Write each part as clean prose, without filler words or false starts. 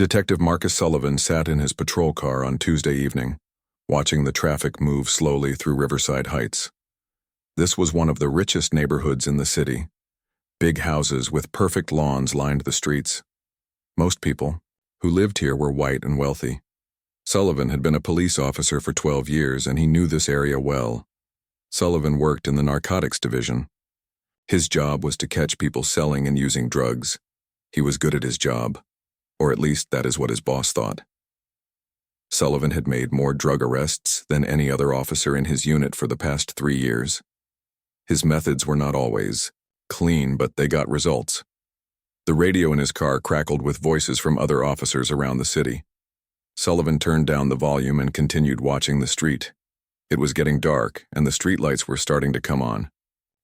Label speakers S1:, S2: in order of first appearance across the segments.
S1: Detective Marcus Sullivan sat in his patrol car on Tuesday evening, watching the traffic move slowly through Riverside Heights. This was one of the richest neighborhoods in the city. Big houses with perfect lawns lined the streets. Most people who lived here were white and wealthy. Sullivan had been a police officer for 12 years and he knew this area well. Sullivan worked in the narcotics division. His job was to catch people selling and using drugs. He was good at his job, or at least that is what his boss thought. Sullivan had made more drug arrests than any other officer in his unit for the past 3 years. His methods were not always clean, but they got results. The radio in his car crackled with voices from other officers around the city. Sullivan turned down the volume and continued watching the street. It was getting dark, and the streetlights were starting to come on.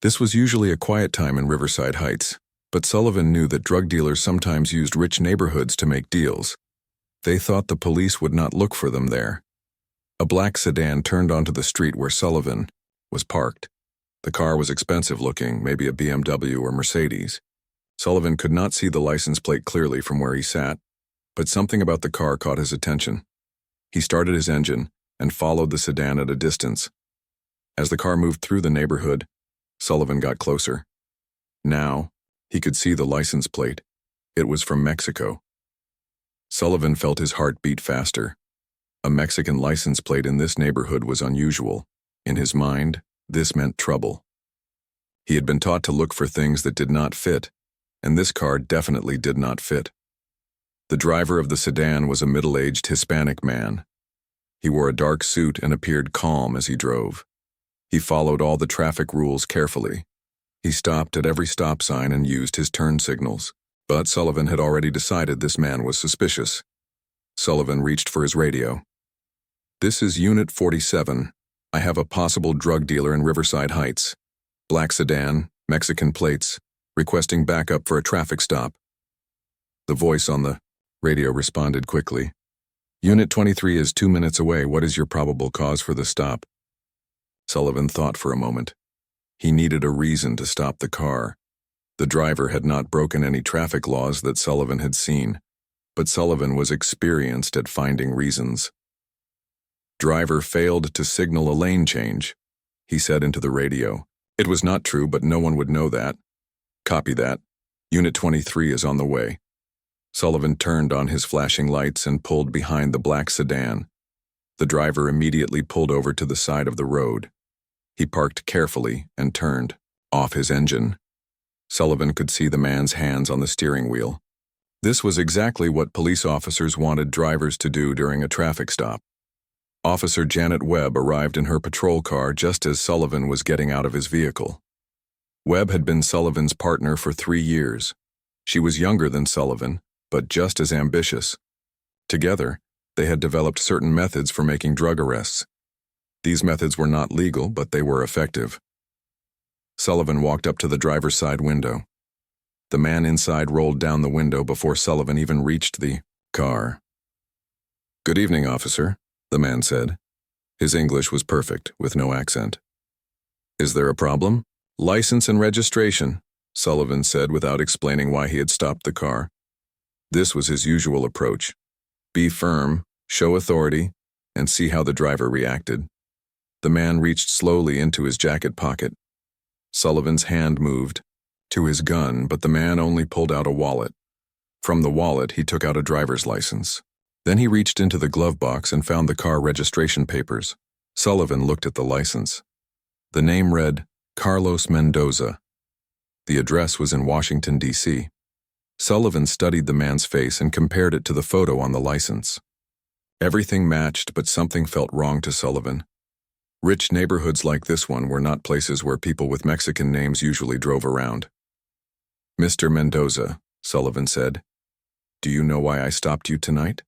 S1: This was usually a quiet time in Riverside Heights, but Sullivan knew that drug dealers sometimes used rich neighborhoods to make deals. They thought the police would not look for them there. A black sedan turned onto the street where Sullivan was parked. The car was expensive looking, maybe a BMW or Mercedes. Sullivan could not see the license plate clearly from where he sat, but something about the car caught his attention. He started his engine and followed the sedan at a distance. As the car moved through the neighborhood, Sullivan got closer. Now, he could see the license plate. It was from Mexico. Sullivan felt his heart beat faster. A Mexican license plate in this neighborhood was unusual. In his mind, this meant trouble. He had been taught to look for things that did not fit, and this car definitely did not fit. The driver of the sedan was a middle-aged Hispanic man. He wore a dark suit and appeared calm as he drove. He followed all the traffic rules carefully. He stopped at every stop sign and used his turn signals. But Sullivan had already decided this man was suspicious. Sullivan reached for his radio. "This is Unit 47. I have a possible drug dealer in Riverside Heights. Black sedan, Mexican plates, requesting backup for a traffic stop." The voice on the radio responded quickly. "Unit 23 is 2 minutes away. What is your probable cause for the stop?" Sullivan thought for a moment. He needed a reason to stop the car. The driver had not broken any traffic laws that Sullivan had seen, but Sullivan was experienced at finding reasons. "Driver failed to signal a lane change," he said into the radio. It was not true, but no one would know that. "Copy that. Unit 23 is on the way." Sullivan turned on his flashing lights and pulled behind the black sedan. The driver immediately pulled over to the side of the road. He parked carefully and turned off his engine. Sullivan could see the man's hands on the steering wheel. This was exactly what police officers wanted drivers to do during a traffic stop. Officer Janet Webb arrived in her patrol car just as Sullivan was getting out of his vehicle. Webb had been Sullivan's partner for 3 years. She was younger than Sullivan, but just as ambitious. Together, they had developed certain methods for making drug arrests. These methods were not legal, but they were effective. Sullivan walked up to the driver's side window. The man inside rolled down the window before Sullivan even reached the car. "Good evening, officer," the man said. His English was perfect, with no accent. "Is there a problem?" "License and registration," Sullivan said without explaining why he had stopped the car. This was his usual approach. Be firm, show authority, and see how the driver reacted. The man reached slowly into his jacket pocket. Sullivan's hand moved to his gun, but the man only pulled out a wallet. From the wallet, he took out a driver's license. Then he reached into the glove box and found the car registration papers. Sullivan looked at the license. The name read Carlos Mendoza. The address was in Washington, D.C. Sullivan studied the man's face and compared it to the photo on the license. Everything matched, but something felt wrong to Sullivan. Rich neighborhoods like this one were not places where people with Mexican names usually drove around. "Mr. Mendoza," Sullivan said, "do you know why I stopped you tonight?"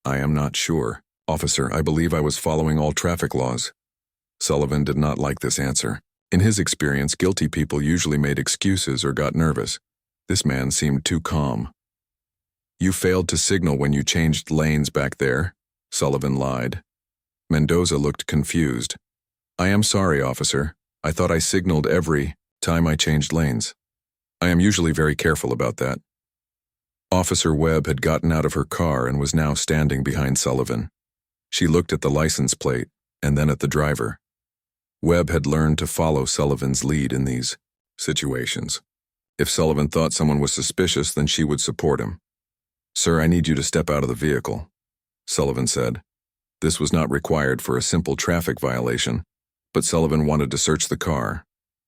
S1: "I am not sure, officer. I believe I was following all traffic laws." Sullivan did not like this answer. In his experience, guilty people usually made excuses or got nervous. This man seemed too calm. "You failed to signal when you changed lanes back there," Sullivan lied. Mendoza looked confused. "I am sorry, officer. I thought I signaled every time I changed lanes. I am usually very careful about that." Officer Webb had gotten out of her car and was now standing behind Sullivan. She looked at the license plate and then at the driver. Webb had learned to follow Sullivan's lead in these situations. If Sullivan thought someone was suspicious, then she would support him. "Sir, I need you to step out of the vehicle," Sullivan said. This was not required for a simple traffic violation, but Sullivan wanted to search the car.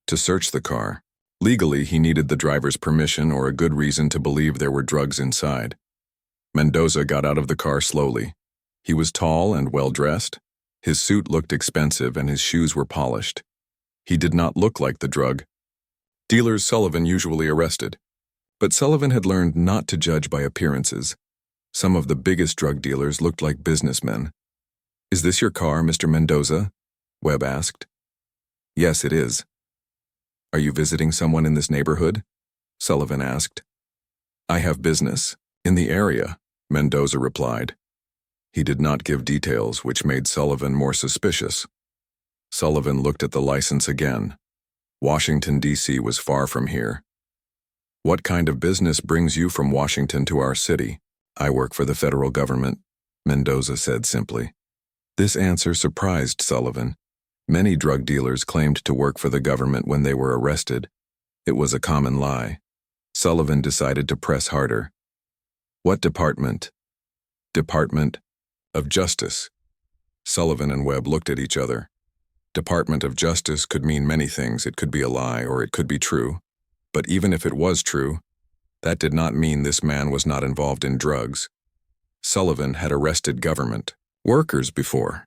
S1: To search the car. Legally, he needed the driver's permission or a good reason to believe there were drugs inside. Mendoza got out of the car slowly. He was tall and well-dressed. His suit looked expensive and his shoes were polished. He did not look like the drug dealers Sullivan usually arrested. But Sullivan had learned not to judge by appearances. Some of the biggest drug dealers looked like businessmen. "Is this your car, Mr. Mendoza?" Webb asked. "Yes, it is." "Are you visiting someone in this neighborhood?" Sullivan asked. "I have business in the area," Mendoza replied. He did not give details, which made Sullivan more suspicious. Sullivan looked at the license again. Washington, D.C. was far from here. "What kind of business brings you from Washington to our city?" "I work for the federal government," Mendoza said simply. This answer surprised Sullivan. Many drug dealers claimed to work for the government when they were arrested. It was a common lie. Sullivan decided to press harder. "What department?" "Department of Justice." Sullivan and Webb looked at each other. Department of Justice could mean many things. It could be a lie or it could be true. But even if it was true, that did not mean this man was not involved in drugs. Sullivan had arrested government workers before.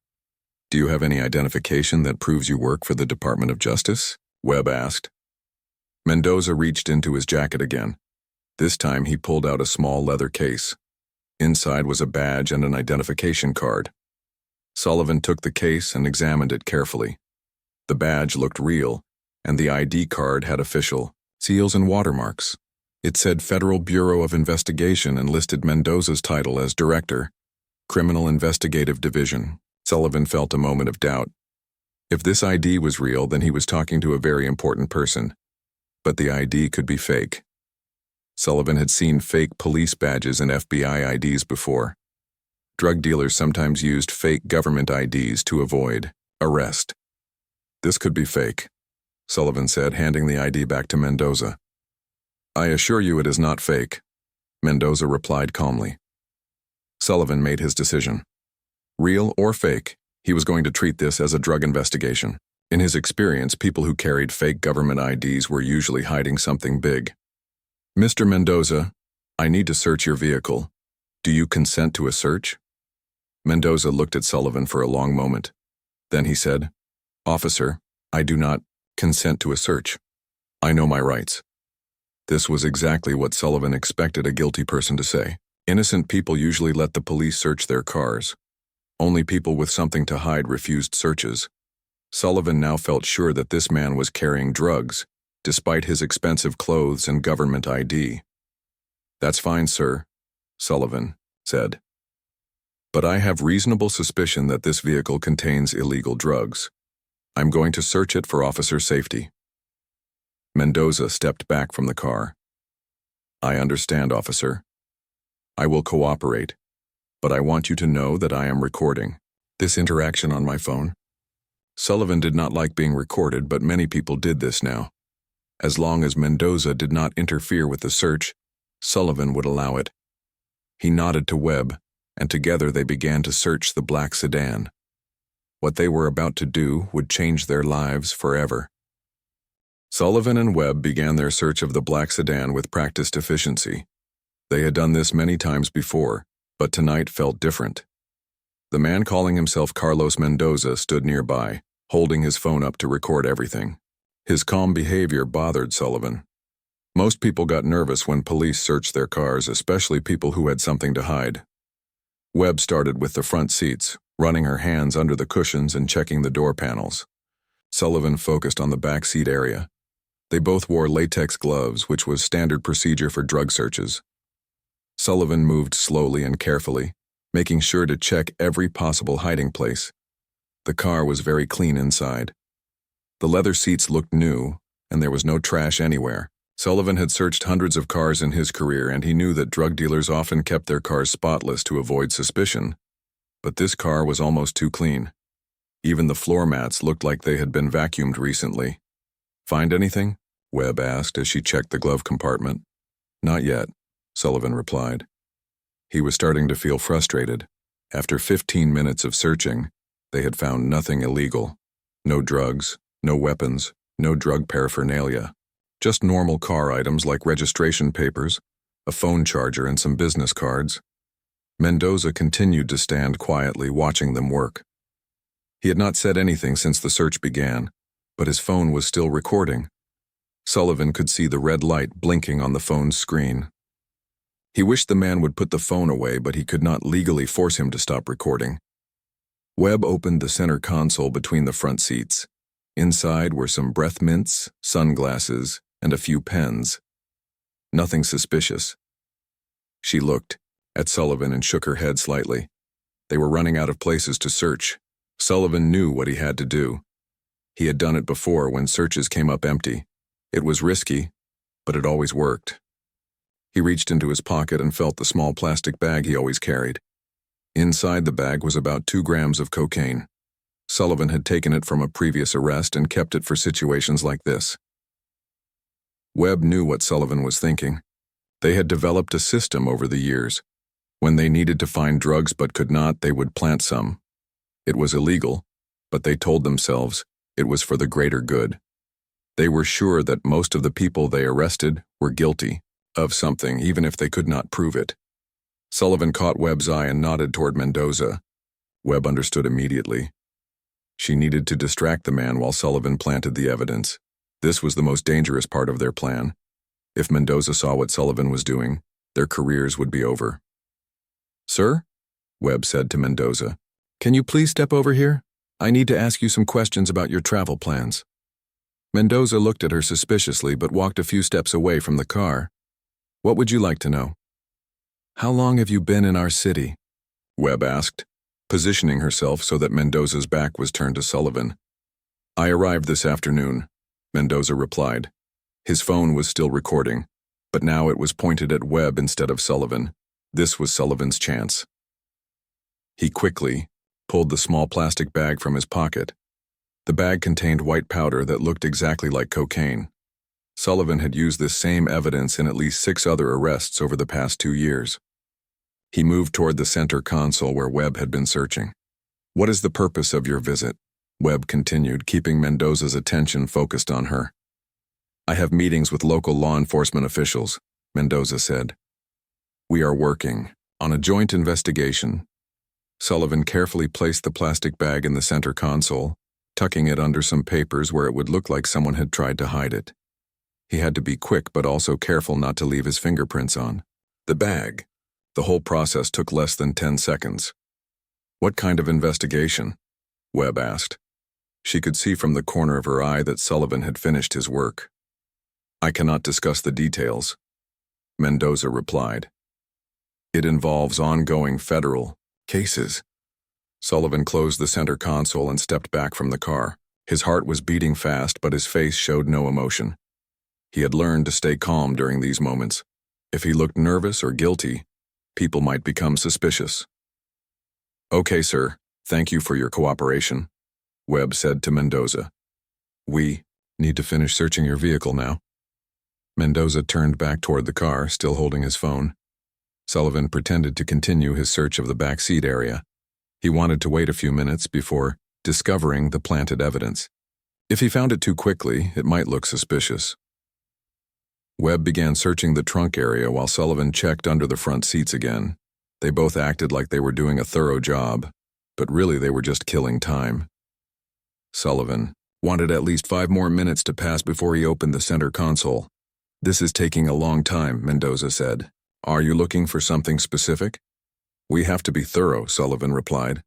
S1: "Do you have any identification that proves you work for the Department of Justice?" Webb asked. Mendoza reached into his jacket again. This time he pulled out a small leather case. Inside was a badge and an identification card. Sullivan took the case and examined it carefully. The badge looked real, and the ID card had official seals and watermarks. It said Federal Bureau of Investigation and listed Mendoza's title as Director, Criminal Investigative Division. Sullivan felt a moment of doubt. If this ID was real, then he was talking to a very important person. But the ID could be fake. Sullivan had seen fake police badges and FBI IDs before. Drug dealers sometimes used fake government IDs to avoid arrest. "This could be fake," Sullivan said, handing the ID back to Mendoza. "I assure you it is not fake," Mendoza replied calmly. Sullivan made his decision. Real or fake, he was going to treat this as a drug investigation. In his experience, people who carried fake government IDs were usually hiding something big. "Mr. Mendoza, I need to search your vehicle. Do you consent to a search?" Mendoza looked at Sullivan for a long moment. Then he said, "Officer, I do not consent to a search. I know my rights." This was exactly what Sullivan expected a guilty person to say. Innocent people usually let the police search their cars. Only people with something to hide refused searches. Sullivan now felt sure that this man was carrying drugs, despite his expensive clothes and government ID. "That's fine, sir," Sullivan said. "But I have reasonable suspicion that this vehicle contains illegal drugs. I'm going to search it for officer safety." Mendoza stepped back from the car. "I understand, officer. I will cooperate, but I want you to know that I am recording this interaction on my phone." Sullivan did not like being recorded, but many people did this now. As long as Mendoza did not interfere with the search, Sullivan would allow it. He nodded to Webb, and together they began to search the black sedan. What they were about to do would change their lives forever. Sullivan and Webb began their search of the black sedan with practiced efficiency. They had done this many times before, but tonight felt different. The man calling himself Carlos Mendoza stood nearby, holding his phone up to record everything. His calm behavior bothered Sullivan. Most people got nervous when police searched their cars, especially people who had something to hide. Webb started with the front seats, running her hands under the cushions and checking the door panels. Sullivan focused on the back seat area. They both wore latex gloves, which was standard procedure for drug searches. Sullivan moved slowly and carefully, making sure to check every possible hiding place. The car was very clean inside. The leather seats looked new, and there was no trash anywhere. Sullivan had searched hundreds of cars in his career, and he knew that drug dealers often kept their cars spotless to avoid suspicion. But this car was almost too clean. Even the floor mats looked like they had been vacuumed recently. "Find anything?" Webb asked as she checked the glove compartment. "Not yet," Sullivan replied. He was starting to feel frustrated. After 15 minutes of searching, they had found nothing illegal. No drugs, no weapons, no drug paraphernalia. Just normal car items like registration papers, a phone charger, and some business cards. Mendoza continued to stand quietly, watching them work. He had not said anything since the search began, but his phone was still recording. Sullivan could see the red light blinking on the phone's screen. He wished the man would put the phone away, but he could not legally force him to stop recording. Webb opened the center console between the front seats. Inside were some breath mints, sunglasses, and a few pens. Nothing suspicious. She looked at Sullivan and shook her head slightly. They were running out of places to search. Sullivan knew what he had to do. He had done it before when searches came up empty. It was risky, but it always worked. He reached into his pocket and felt the small plastic bag he always carried. Inside the bag was about 2 grams of cocaine. Sullivan had taken it from a previous arrest and kept it for situations like this. Webb knew what Sullivan was thinking. They had developed a system over the years. When they needed to find drugs but could not, they would plant some. It was illegal, but they told themselves it was for the greater good. They were sure that most of the people they arrested were guilty of something, even if they could not prove it. Sullivan caught Webb's eye and nodded toward Mendoza. Webb understood immediately. She needed to distract the man while Sullivan planted the evidence. This was the most dangerous part of their plan. If Mendoza saw what Sullivan was doing, their careers would be over. "Sir?" Webb said to Mendoza. "Can you please step over here? I need to ask you some questions about your travel plans." Mendoza looked at her suspiciously but walked a few steps away from the car. "What would you like to know?" "How long have you been in our city?" Webb asked, positioning herself so that Mendoza's back was turned to Sullivan. "I arrived this afternoon," Mendoza replied. His phone was still recording, but now it was pointed at Webb instead of Sullivan. This was Sullivan's chance. He quickly pulled the small plastic bag from his pocket. The bag contained white powder that looked exactly like cocaine. Sullivan had used this same evidence in at least 6 other arrests over the past 2 years. He moved toward the center console where Webb had been searching. "What is the purpose of your visit?" Webb continued, keeping Mendoza's attention focused on her. "I have meetings with local law enforcement officials," Mendoza said. "We are working on a joint investigation." Sullivan carefully placed the plastic bag in the center console, tucking it under some papers where it would look like someone had tried to hide it. He had to be quick but also careful not to leave his fingerprints on the bag. The whole process took less than 10 seconds. "What kind of investigation?" Webb asked. She could see from the corner of her eye that Sullivan had finished his work. "I cannot discuss the details," Mendoza replied. "It involves ongoing federal cases." Sullivan closed the center console and stepped back from the car. His heart was beating fast, but his face showed no emotion. He had learned to stay calm during these moments. If he looked nervous or guilty, people might become suspicious. "Okay, sir. Thank you for your cooperation," Webb said to Mendoza. "We need to finish searching your vehicle now." Mendoza turned back toward the car, still holding his phone. Sullivan pretended to continue his search of the back seat area. He wanted to wait a few minutes before discovering the planted evidence. If he found it too quickly, it might look suspicious. Webb began searching the trunk area while Sullivan checked under the front seats again. They both acted like they were doing a thorough job, but really they were just killing time. Sullivan wanted at least 5 more minutes to pass before he opened the center console. "This is taking a long time," Mendoza said. "Are you looking for something specific?" "We have to be thorough," Sullivan replied.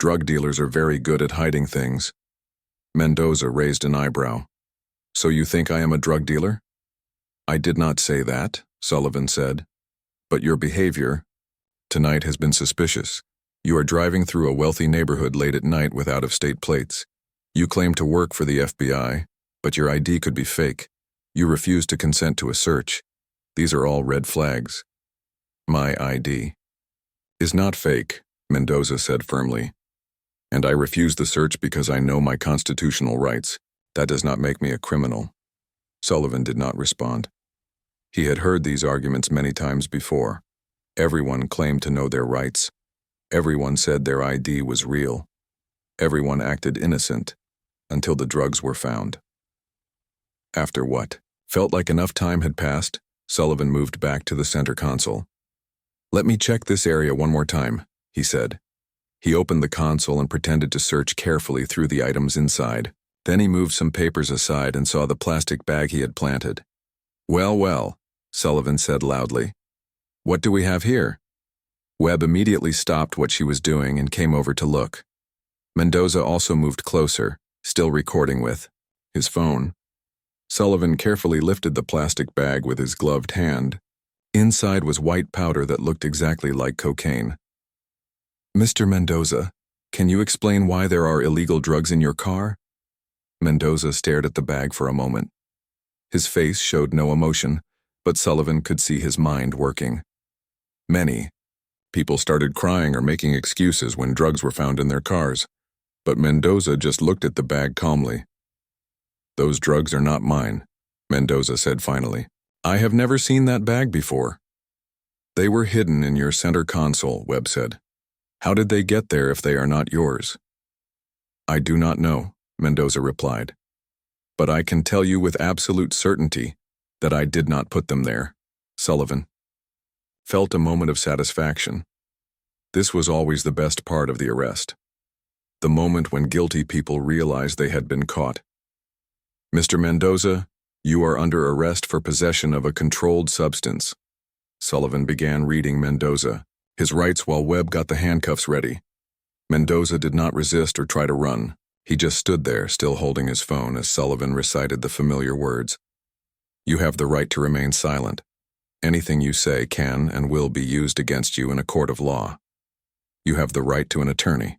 S1: "Drug dealers are very good at hiding things." Mendoza raised an eyebrow. "So you think I am a drug dealer?" "I did not say that," Sullivan said. "But your behavior tonight has been suspicious. You are driving through a wealthy neighborhood late at night with out-of-state plates. You claim to work for the FBI, but your ID could be fake. You refuse to consent to a search. These are all red flags. My ID is not fake, Mendoza said firmly. And I refuse the search because I know my constitutional rights. That does not make me a criminal. Sullivan did not respond. He had heard these arguments many times before. Everyone claimed to know their rights. Everyone said their ID was real. Everyone acted innocent until the drugs were found. After what felt like enough time had passed, Sullivan moved back to the center console. "Let me check this area one more time," he said. He opened the console and pretended to search carefully through the items inside. Then he moved some papers aside and saw the plastic bag he had planted. "Well, well," Sullivan said loudly. "What do we have here?" Webb immediately stopped what she was doing and came over to look. Mendoza also moved closer, still recording with his phone. Sullivan carefully lifted the plastic bag with his gloved hand. Inside was white powder that looked exactly like cocaine. "Mr. Mendoza, can you explain why there are illegal drugs in your car?" Mendoza stared at the bag for a moment. His face showed no emotion, but Sullivan could see his mind working. Many people started crying or making excuses when drugs were found in their cars, but Mendoza just looked at the bag calmly. "Those drugs are not mine," Mendoza said finally. "I have never seen that bag before." "They were hidden in your center console," Webb said. "How did they get there if they are not yours?" "I do not know," Mendoza replied. "But I can tell you with absolute certainty that I did not put them there." Sullivan felt a moment of satisfaction. This was always the best part of the arrest. The moment when guilty people realized they had been caught. "Mr. Mendoza, you are under arrest for possession of a controlled substance." Sullivan began reading Mendoza his rights while Webb got the handcuffs ready. Mendoza did not resist or try to run. He just stood there, still holding his phone as Sullivan recited the familiar words. "You have the right to remain silent. Anything you say can and will be used against you in a court of law. You have the right to an attorney.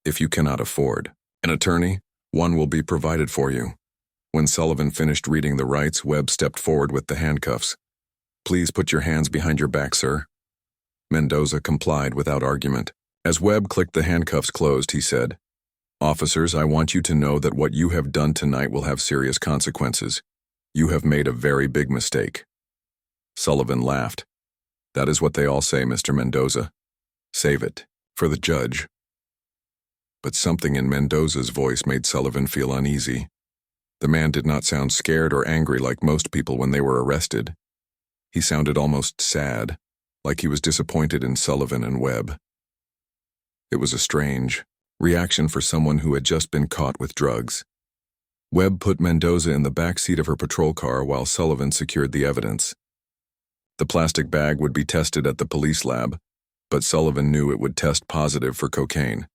S1: If you cannot afford an attorney, one will be provided for you." When Sullivan finished reading the rights, Webb stepped forward with the handcuffs. "Please put your hands behind your back, sir." Mendoza complied without argument. As Webb clicked the handcuffs closed, he said, "Officers, I want you to know that what you have done tonight will have serious consequences. You have made a very big mistake." Sullivan laughed. "That is what they all say, Mr. Mendoza. Save it for the judge." But something in Mendoza's voice made Sullivan feel uneasy. The man did not sound scared or angry like most people when they were arrested. He sounded almost sad, like he was disappointed in Sullivan and Webb. It was a strange reaction for someone who had just been caught with drugs. Webb put Mendoza in the back seat of her patrol car while Sullivan secured the evidence. The plastic bag would be tested at the police lab, but Sullivan knew it would test positive for cocaine.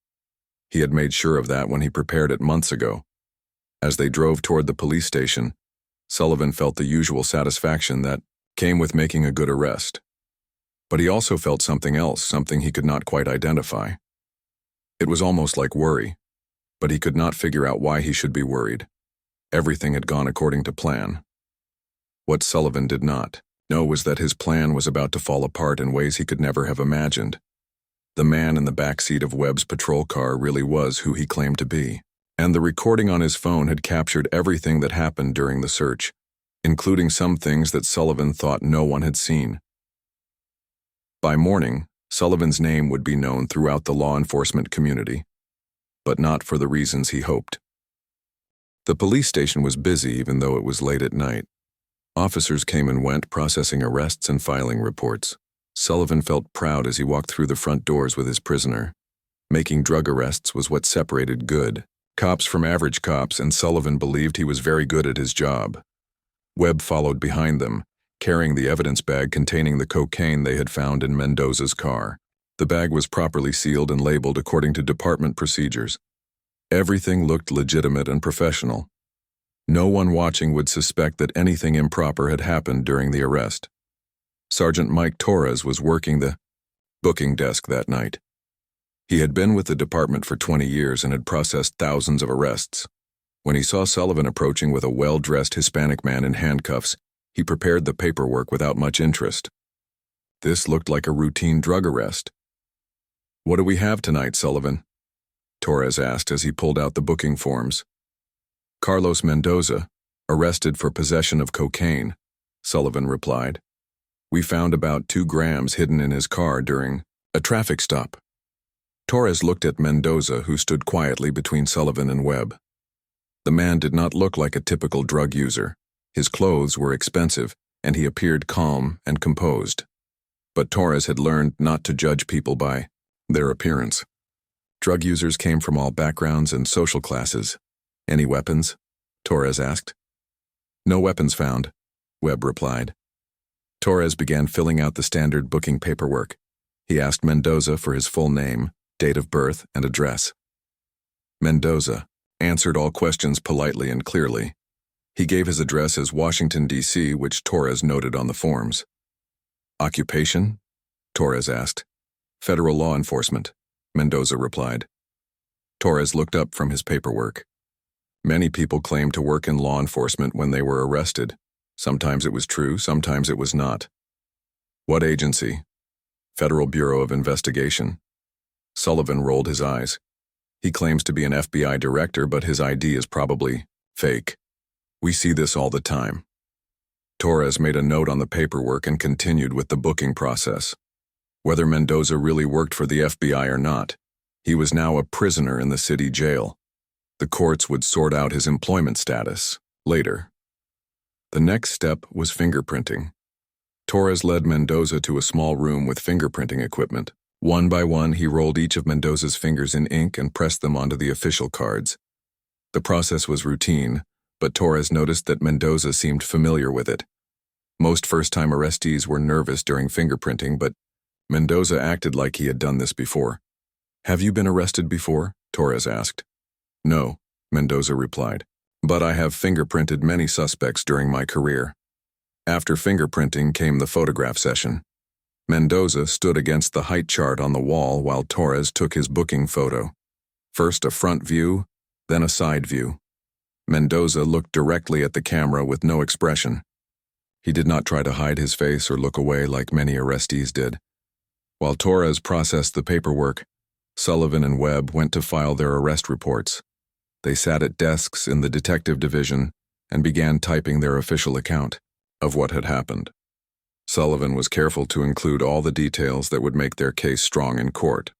S1: He had made sure of that when he prepared it months ago. As they drove toward the police station, Sullivan felt the usual satisfaction that came with making a good arrest. But he also felt something else, something he could not quite identify. It was almost like worry, but he could not figure out why he should be worried. Everything had gone according to plan. What Sullivan did not know was that his plan was about to fall apart in ways he could never have imagined. The man in the back seat of Webb's patrol car really was who he claimed to be. And the recording on his phone had captured everything that happened during the search, including some things that Sullivan thought no one had seen. By morning, Sullivan's name would be known throughout the law enforcement community, but not for the reasons he hoped. The police station was busy even though it was late at night. Officers came and went, processing arrests and filing reports. Sullivan felt proud as he walked through the front doors with his prisoner. Making drug arrests was what separated good cops from average cops, and Sullivan believed he was very good at his job. Webb followed behind them, carrying the evidence bag containing the cocaine they had found in Mendoza's car. The bag was properly sealed and labeled according to department procedures. Everything looked legitimate and professional. No one watching would suspect that anything improper had happened during the arrest. Sergeant Mike Torres was working the booking desk that night. He had been with the department for 20 years and had processed thousands of arrests. When he saw Sullivan approaching with a well-dressed Hispanic man in handcuffs, he prepared the paperwork without much interest. This looked like a routine drug arrest. "What do we have tonight, Sullivan?" Torres asked as he pulled out the booking forms. "Carlos Mendoza, arrested for possession of cocaine," Sullivan replied. "We found about 2 grams hidden in his car during a traffic stop." Torres looked at Mendoza, who stood quietly between Sullivan and Webb. The man did not look like a typical drug user. His clothes were expensive, and he appeared calm and composed. But Torres had learned not to judge people by their appearance. Drug users came from all backgrounds and social classes. "Any weapons?" Torres asked. "No weapons found," Webb replied. Torres began filling out the standard booking paperwork. He asked Mendoza for his full name, date of birth, and address. Mendoza answered all questions politely and clearly. He gave his address as Washington, D.C., which Torres noted on the forms. "Occupation?" Torres asked. "Federal law enforcement," Mendoza replied. Torres looked up from his paperwork. Many people claimed to work in law enforcement when they were arrested. Sometimes it was true, sometimes it was not. "What agency?" "Federal Bureau of Investigation." Sullivan rolled his eyes. "He claims to be an FBI director, but his ID is probably fake. We see this all the time." Torres made a note on the paperwork and continued with the booking process. Whether Mendoza really worked for the FBI or not, he was now a prisoner in the city jail. The courts would sort out his employment status later. The next step was fingerprinting. Torres led Mendoza to a small room with fingerprinting equipment. One by one, he rolled each of Mendoza's fingers in ink and pressed them onto the official cards. The process was routine, but Torres noticed that Mendoza seemed familiar with it. Most first-time arrestees were nervous during fingerprinting, but Mendoza acted like he had done this before. "Have you been arrested before?" Torres asked. "No," Mendoza replied, "but I have fingerprinted many suspects during my career." After fingerprinting came the photograph session. Mendoza stood against the height chart on the wall while Torres took his booking photo. First a front view, then a side view. Mendoza looked directly at the camera with no expression. He did not try to hide his face or look away like many arrestees did. While Torres processed the paperwork, Sullivan and Webb went to file their arrest reports. They sat at desks in the detective division and began typing their official account of what had happened. Sullivan was careful to include all the details that would make their case strong in court.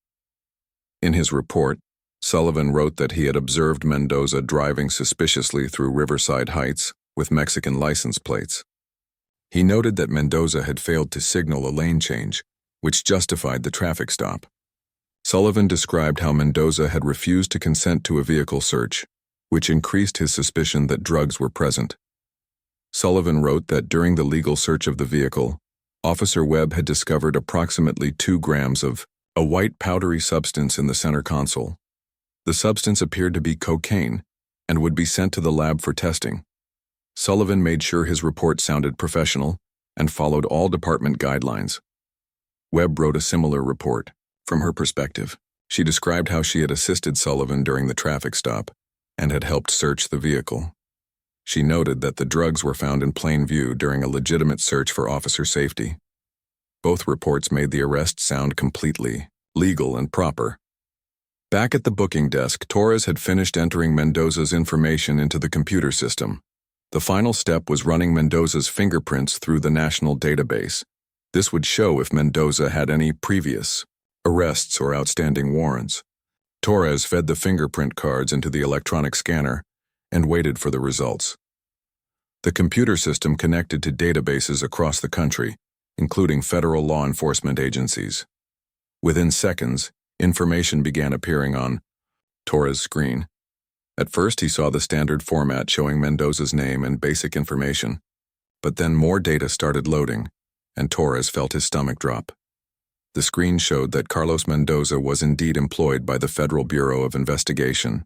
S1: In his report, Sullivan wrote that he had observed Mendoza driving suspiciously through Riverside Heights with Mexican license plates. He noted that Mendoza had failed to signal a lane change, which justified the traffic stop. Sullivan described how Mendoza had refused to consent to a vehicle search, which increased his suspicion that drugs were present. Sullivan wrote that during the legal search of the vehicle, Officer Webb had discovered approximately 2 grams of a white powdery substance in the center console. The substance appeared to be cocaine and would be sent to the lab for testing. Sullivan made sure his report sounded professional and followed all department guidelines. Webb wrote a similar report. From her perspective, she described how she had assisted Sullivan during the traffic stop and had helped search the vehicle. She noted that the drugs were found in plain view during a legitimate search for officer safety. Both reports made the arrest sound completely legal and proper. Back at the booking desk, Torres had finished entering Mendoza's information into the computer system. The final step was running Mendoza's fingerprints through the national database. This would show if Mendoza had any previous arrests or outstanding warrants. Torres fed the fingerprint cards into the electronic scanner and waited for the results. The computer system connected to databases across the country, including federal law enforcement agencies. Within seconds, information began appearing on Torres' screen. At first, he saw the standard format showing Mendoza's name and basic information, but then more data started loading, and Torres felt his stomach drop. The screen showed that Carlos Mendoza was indeed employed by the Federal Bureau of Investigation.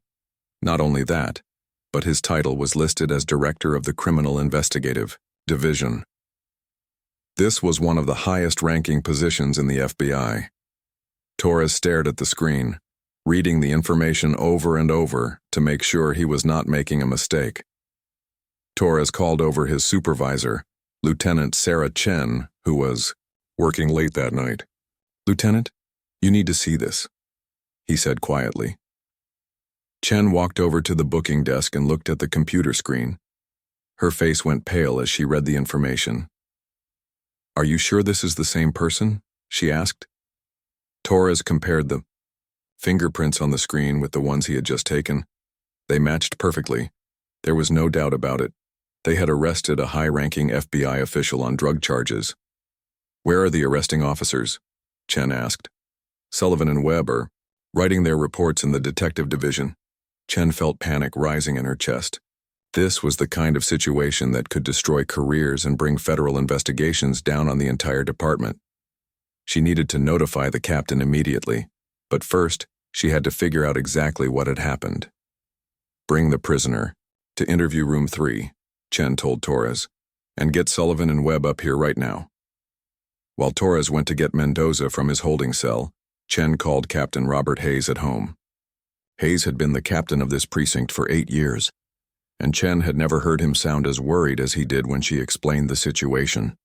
S1: Not only that, but his title was listed as Director of the Criminal Investigative Division. This was one of the highest-ranking positions in the FBI. Torres stared at the screen, reading the information over and over to make sure he was not making a mistake. Torres called over his supervisor, Lieutenant Sarah Chen, who was working late that night. "Lieutenant, you need to see this," he said quietly. Chen walked over to the booking desk and looked at the computer screen. Her face went pale as she read the information. "Are you sure this is the same person?" she asked. Torres compared the fingerprints on the screen with the ones he had just taken. They matched perfectly. There was no doubt about it. They had arrested a high-ranking FBI official on drug charges. "Where are the arresting officers?" Chen asked. "Sullivan and Webb are writing their reports in the detective division." Chen felt panic rising in her chest. This was the kind of situation that could destroy careers and bring federal investigations down on the entire department. She needed to notify the captain immediately, but first, she had to figure out exactly what had happened. "Bring the prisoner to interview room 3, Chen told Torres, "and get Sullivan and Webb up here right now." While Torres went to get Mendoza from his holding cell, Chen called Captain Robert Hayes at home. Hayes had been the captain of this precinct for 8 years, and Chen had never heard him sound as worried as he did when she explained the situation.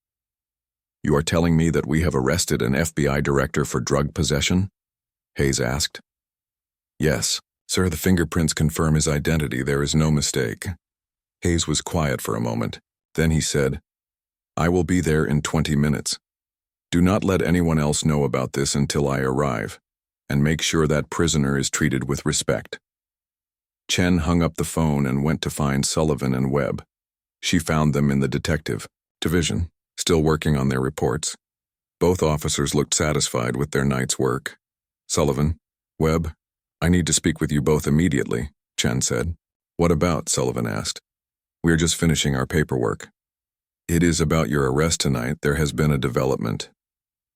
S1: "You are telling me that we have arrested an FBI director for drug possession?" Hayes asked. "Yes, sir, the fingerprints confirm his identity. There is no mistake." Hayes was quiet for a moment. Then he said, "I will be there in 20 minutes. Do not let anyone else know about this until I arrive, and make sure that prisoner is treated with respect." Chen hung up the phone and went to find Sullivan and Webb. She found them in the detective division, still working on their reports. Both officers looked satisfied with their night's work. "Sullivan, Webb, I need to speak with you both immediately," Chen said. "What about?" Sullivan asked. "We're just finishing our paperwork." "It is about your arrest tonight. There has been a development."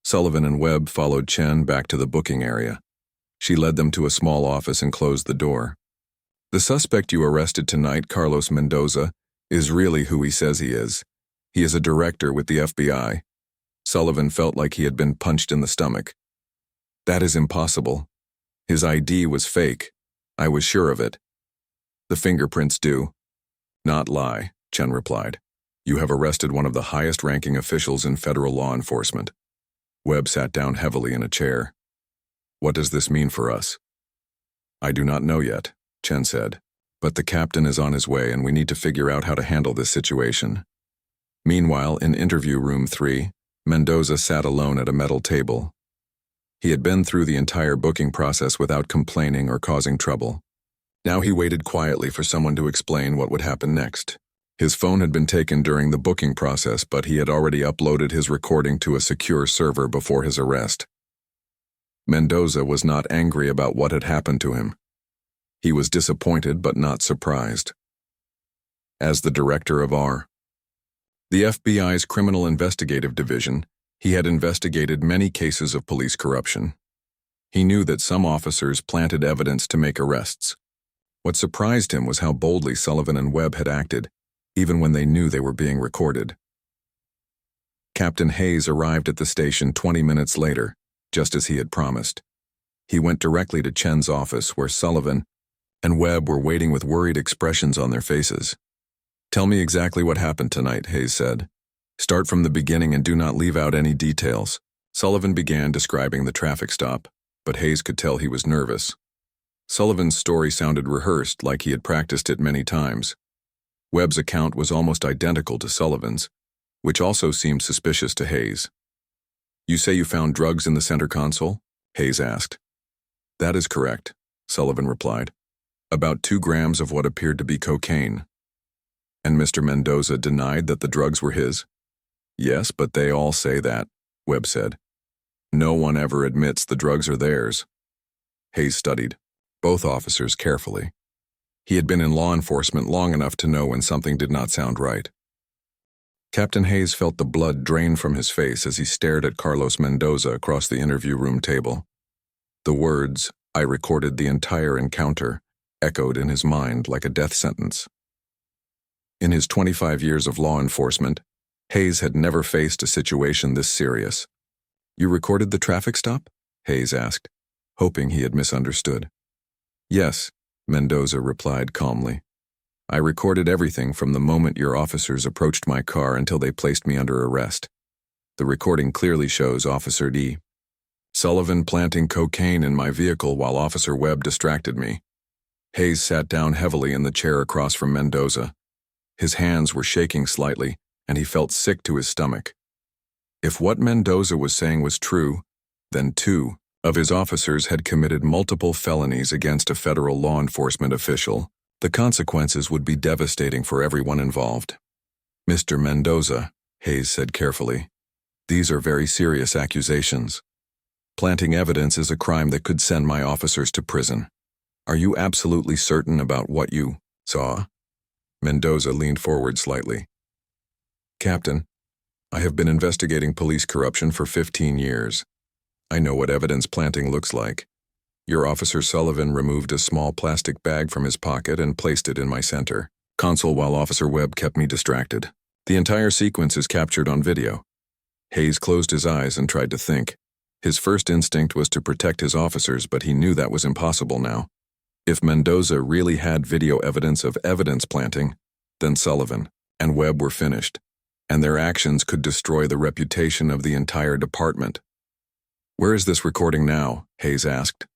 S1: Sullivan and Webb followed Chen back to the booking area. She led them to a small office and closed the door. "The suspect you arrested tonight, Carlos Mendoza, is really who he says he is. He is a director with the FBI." Sullivan felt like he had been punched in the stomach. "That is impossible. His ID was fake. I was sure of it." "The fingerprints do not lie," Chen replied. "You have arrested one of the highest-ranking officials in federal law enforcement." Webb sat down heavily in a chair. "What does this mean for us?" "I do not know yet," Chen said, "but the captain is on his way and we need to figure out how to handle this situation." Meanwhile, in interview room 3, Mendoza sat alone at a metal table. He had been through the entire booking process without complaining or causing trouble. Now he waited quietly for someone to explain what would happen next. His phone had been taken during the booking process, but he had already uploaded his recording to a secure server before his arrest. Mendoza was not angry about what had happened to him. He was disappointed but not surprised. As the director of the FBI's Criminal Investigative Division, he had investigated many cases of police corruption. He knew that some officers planted evidence to make arrests. What surprised him was how boldly Sullivan and Webb had acted, even when they knew they were being recorded. Captain Hayes arrived at the station 20 minutes later, just as he had promised. He went directly to Chen's office, where Sullivan and Webb were waiting with worried expressions on their faces. "Tell me exactly what happened tonight," Hayes said. "Start from the beginning and do not leave out any details." Sullivan began describing the traffic stop, but Hayes could tell he was nervous. Sullivan's story sounded rehearsed, like he had practiced it many times. Webb's account was almost identical to Sullivan's, which also seemed suspicious to Hayes. "You say you found drugs in the center console?" Hayes asked. "That is correct," Sullivan replied. "About 2 grams of what appeared to be cocaine." "And Mr. Mendoza denied that the drugs were his?" "Yes, but they all say that," Webb said. "No one ever admits the drugs are theirs." Hayes studied both officers carefully. He had been in law enforcement long enough to know when something did not sound right. Captain Hayes felt the blood drain from his face as he stared at Carlos Mendoza across the interview room table. The words, "I recorded the entire encounter," echoed in his mind like a death sentence. In his 25 years of law enforcement, Hayes had never faced a situation this serious. "You recorded the traffic stop?" Hayes asked, hoping he had misunderstood. Yes, Mendoza replied calmly. I recorded everything from the moment your officers approached my car until they placed me under arrest. The recording clearly shows Officer D. Sullivan planting cocaine in my vehicle while Officer Webb distracted me. Hayes sat down heavily in the chair across from Mendoza. His hands were shaking slightly, and he felt sick to his stomach. If what Mendoza was saying was true, then 2 of his officers had committed multiple felonies against a federal law enforcement official. The consequences would be devastating for everyone involved. Mr. Mendoza, Hayes said carefully, these are very serious accusations. Planting evidence is a crime that could send my officers to prison. Are you absolutely certain about what you saw? Mendoza leaned forward slightly. Captain, I have been investigating police corruption for 15 years. I know what evidence planting looks like. Your Officer Sullivan removed a small plastic bag from his pocket and placed it in my center console while Officer Webb kept me distracted. The entire sequence is captured on video. Hayes closed his eyes and tried to think. His first instinct was to protect his officers, but he knew that was impossible now. If Mendoza really had video evidence of evidence planting, then Sullivan and Webb were finished, and their actions could destroy the reputation of the entire department. Where is this recording now? Hayes asked.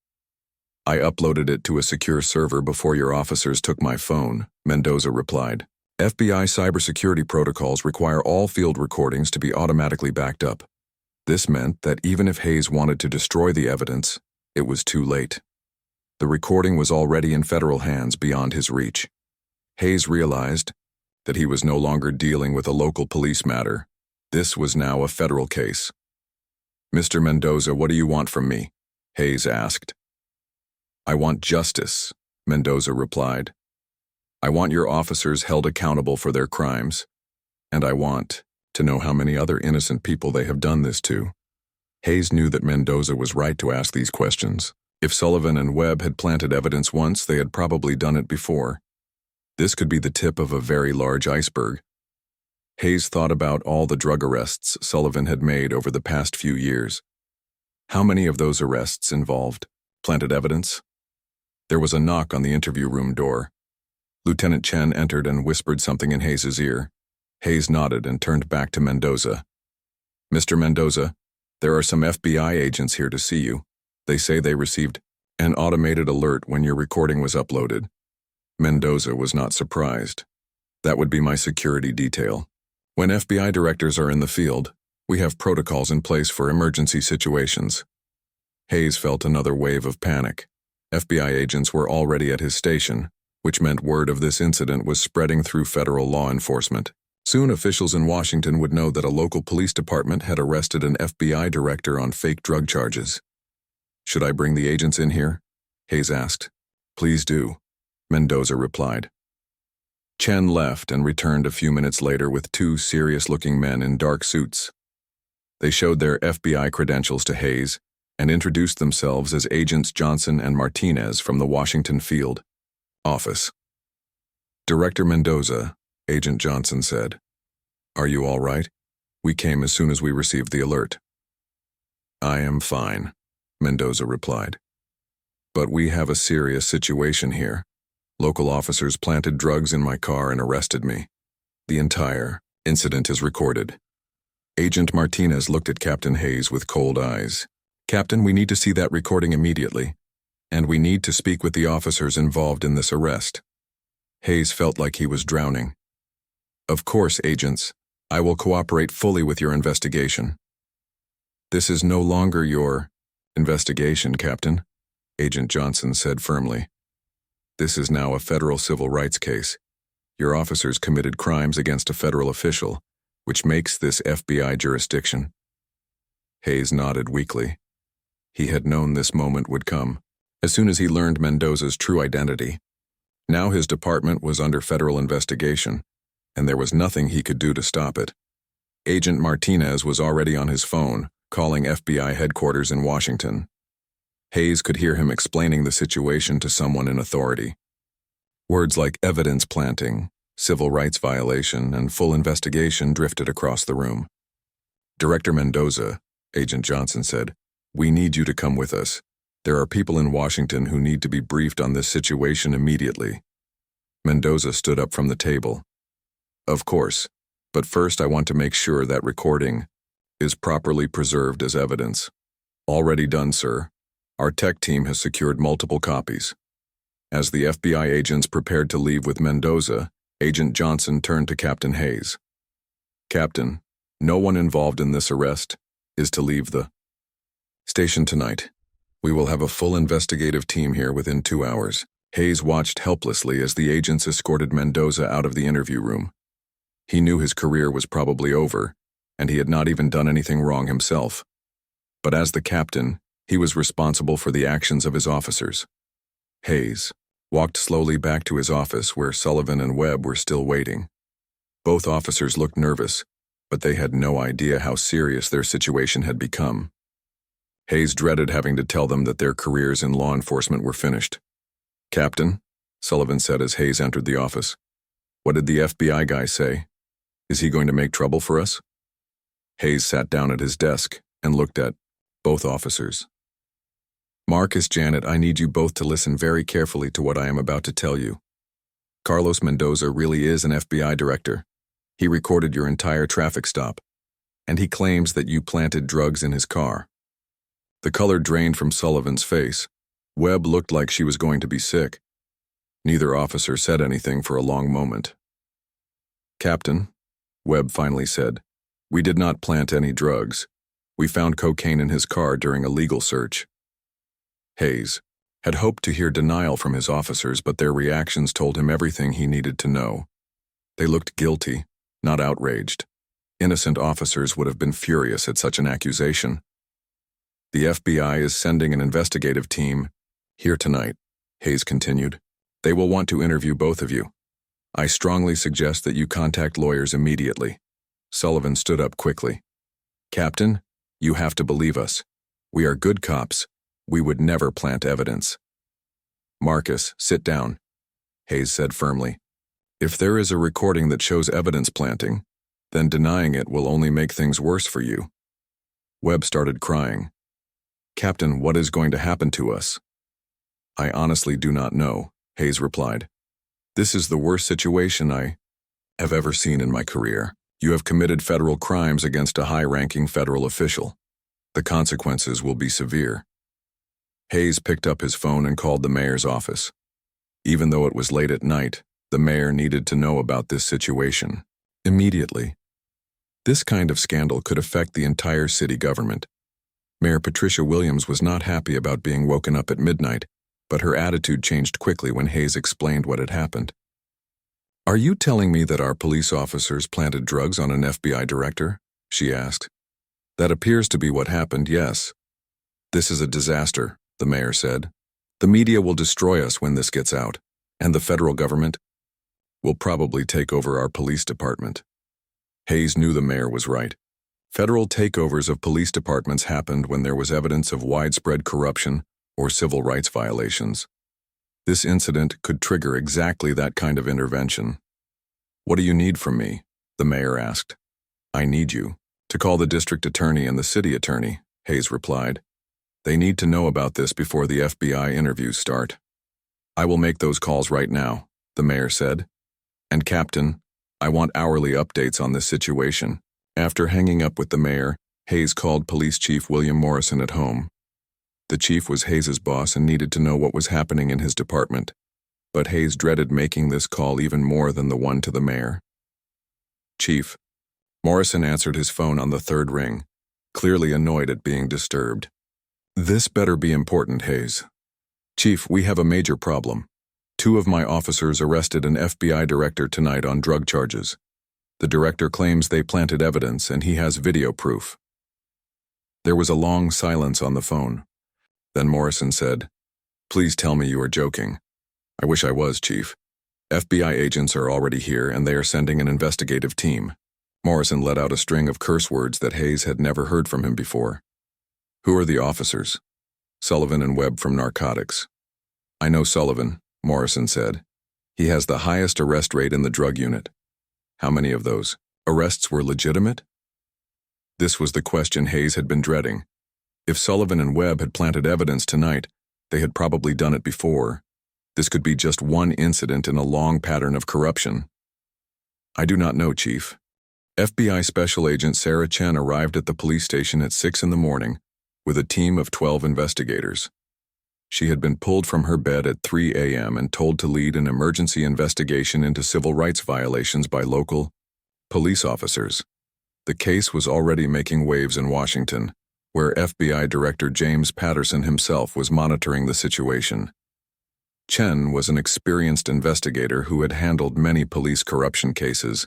S1: I uploaded it to a secure server before your officers took my phone, Mendoza replied. FBI cybersecurity protocols require all field recordings to be automatically backed up. This meant that even if Hayes wanted to destroy the evidence, it was too late. The recording was already in federal hands beyond his reach. Hayes realized that he was no longer dealing with a local police matter. This was now a federal case. Mr. Mendoza, what do you want from me? Hayes asked. I want justice, Mendoza replied. I want your officers held accountable for their crimes, and I want to know how many other innocent people they have done this to. Hayes knew that Mendoza was right to ask these questions. If Sullivan and Webb had planted evidence once, they had probably done it before. This could be the tip of a very large iceberg. Hayes thought about all the drug arrests Sullivan had made over the past few years. How many of those arrests involved planted evidence? There was a knock on the interview room door. Lieutenant Chen entered and whispered something in Hayes' ear. Hayes nodded and turned back to Mendoza. Mr. Mendoza, there are some FBI agents here to see you. They say they received an automated alert when your recording was uploaded. Mendoza was not surprised. That would be my security detail. When FBI directors are in the field, we have protocols in place for emergency situations. Hayes felt another wave of panic. FBI agents were already at his station, which meant word of this incident was spreading through federal law enforcement. Soon officials in Washington would know that a local police department had arrested an FBI director on fake drug charges. Should I bring the agents in here? Hayes asked. Please do, Mendoza replied. Chen left and returned a few minutes later with 2 serious-looking men in dark suits. They showed their FBI credentials to Hayes and introduced themselves as Agents Johnson and Martinez from the Washington Field Office. Director Mendoza, Agent Johnson said. Are you all right? We came as soon as we received the alert. I am fine, Mendoza replied. But we have a serious situation here. Local officers planted drugs in my car and arrested me. The entire incident is recorded. Agent Martinez looked at Captain Hayes with cold eyes. Captain, we need to see that recording immediately, and we need to speak with the officers involved in this arrest. Hayes felt like he was drowning. Of course, agents. I will cooperate fully with your investigation. This is no longer your investigation, Captain, Agent Johnson said firmly. This is now a federal civil rights case. Your officers committed crimes against a federal official, which makes this FBI jurisdiction. Hayes nodded weakly. He had known this moment would come, as soon as he learned Mendoza's true identity. Now his department was under federal investigation, and there was nothing he could do to stop it. Agent Martinez was already on his phone, calling FBI headquarters in Washington. Hayes could hear him explaining the situation to someone in authority. Words like evidence planting, civil rights violation, and full investigation drifted across the room. Director Mendoza, Agent Johnson said, we need you to come with us. There are people in Washington who need to be briefed on this situation immediately. Mendoza stood up from the table. Of course, but first I want to make sure that recording is properly preserved as evidence. Already done, sir. Our tech team has secured multiple copies. As the FBI agents prepared to leave with Mendoza, Agent Johnson turned to Captain Hayes. Captain, no one involved in this arrest is to leave the station tonight. We will have a full investigative team here within 2 hours. Hayes watched helplessly as the agents escorted Mendoza out of the interview room. He knew his career was probably over, and he had not even done anything wrong himself. But as the captain, he was responsible for the actions of his officers. Hayes walked slowly back to his office where Sullivan and Webb were still waiting. Both officers looked nervous, but they had no idea how serious their situation had become. Hayes dreaded having to tell them that their careers in law enforcement were finished. Captain, Sullivan said as Hayes entered the office. What did the FBI guy say? Is he going to make trouble for us? Hayes sat down at his desk and looked at both officers. Marcus, Janet, I need you both to listen very carefully to what I am about to tell you. Carlos Mendoza really is an FBI director. He recorded your entire traffic stop, and he claims that you planted drugs in his car. The color drained from Sullivan's face. Webb looked like she was going to be sick. Neither officer said anything for a long moment. Captain, Webb finally said, we did not plant any drugs. We found cocaine in his car during a legal search. Hayes had hoped to hear denial from his officers, but their reactions told him everything he needed to know. They looked guilty, not outraged. Innocent officers would have been furious at such an accusation. The FBI is sending an investigative team here tonight, Hayes continued. They will want to interview both of you. I strongly suggest that you contact lawyers immediately. Sullivan stood up quickly. Captain, you have to believe us. We are good cops. We would never plant evidence. Marcus, sit down, Hayes said firmly. If there is a recording that shows evidence planting, then denying it will only make things worse for you. Webb started crying. Captain, what is going to happen to us? I honestly do not know, Hayes replied. This is the worst situation I have ever seen in my career. You have committed federal crimes against a high-ranking federal official. The consequences will be severe. Hayes picked up his phone and called the mayor's office. Even though it was late at night, the mayor needed to know about this situation immediately. This kind of scandal could affect the entire city government. Mayor Patricia Williams was not happy about being woken up at midnight, but her attitude changed quickly when Hayes explained what had happened. Are you telling me that our police officers planted drugs on an FBI director? She asked. That appears to be what happened, yes. This is a disaster, the mayor said. The media will destroy us when this gets out, and the federal government will probably take over our police department. Hayes knew the mayor was right. Federal takeovers of police departments happened when there was evidence of widespread corruption or civil rights violations. This incident could trigger exactly that kind of intervention. What do you need from me? The mayor asked. I need you to call the district attorney and the city attorney, Hayes replied. They need to know about this before the FBI interviews start. I will make those calls right now, the mayor said. And Captain, I want hourly updates on this situation. After hanging up with the mayor, Hayes called Police Chief William Morrison at home. The chief was Hayes's boss and needed to know what was happening in his department, but Hayes dreaded making this call even more than the one to the mayor. Chief. Morrison answered his phone on the third ring, clearly annoyed at being disturbed. This better be important, Hayes. Chief, we have a major problem. 2 of my officers arrested an FBI director tonight on drug charges. The director claims they planted evidence and he has video proof. There was a long silence on the phone. Then Morrison said, Please tell me you are joking. I wish I was, Chief. FBI agents are already here and they are sending an investigative team. Morrison let out a string of curse words that Hayes had never heard from him before. Who are the officers? Sullivan and Webb from narcotics. I know Sullivan, Morrison said. He has the highest arrest rate in the drug unit. How many of those arrests were legitimate? This was the question Hayes had been dreading. If Sullivan and Webb had planted evidence tonight, they had probably done it before. This could be just one incident in a long pattern of corruption. I do not know, Chief. FBI Special Agent Sarah Chen arrived at the police station at 6 in the morning with a team of 12 investigators. She had been pulled from her bed at 3 a.m. and told to lead an emergency investigation into civil rights violations by local police officers. The case was already making waves in Washington, where FBI Director James Patterson himself was monitoring the situation. Chen was an experienced investigator who had handled many police corruption cases,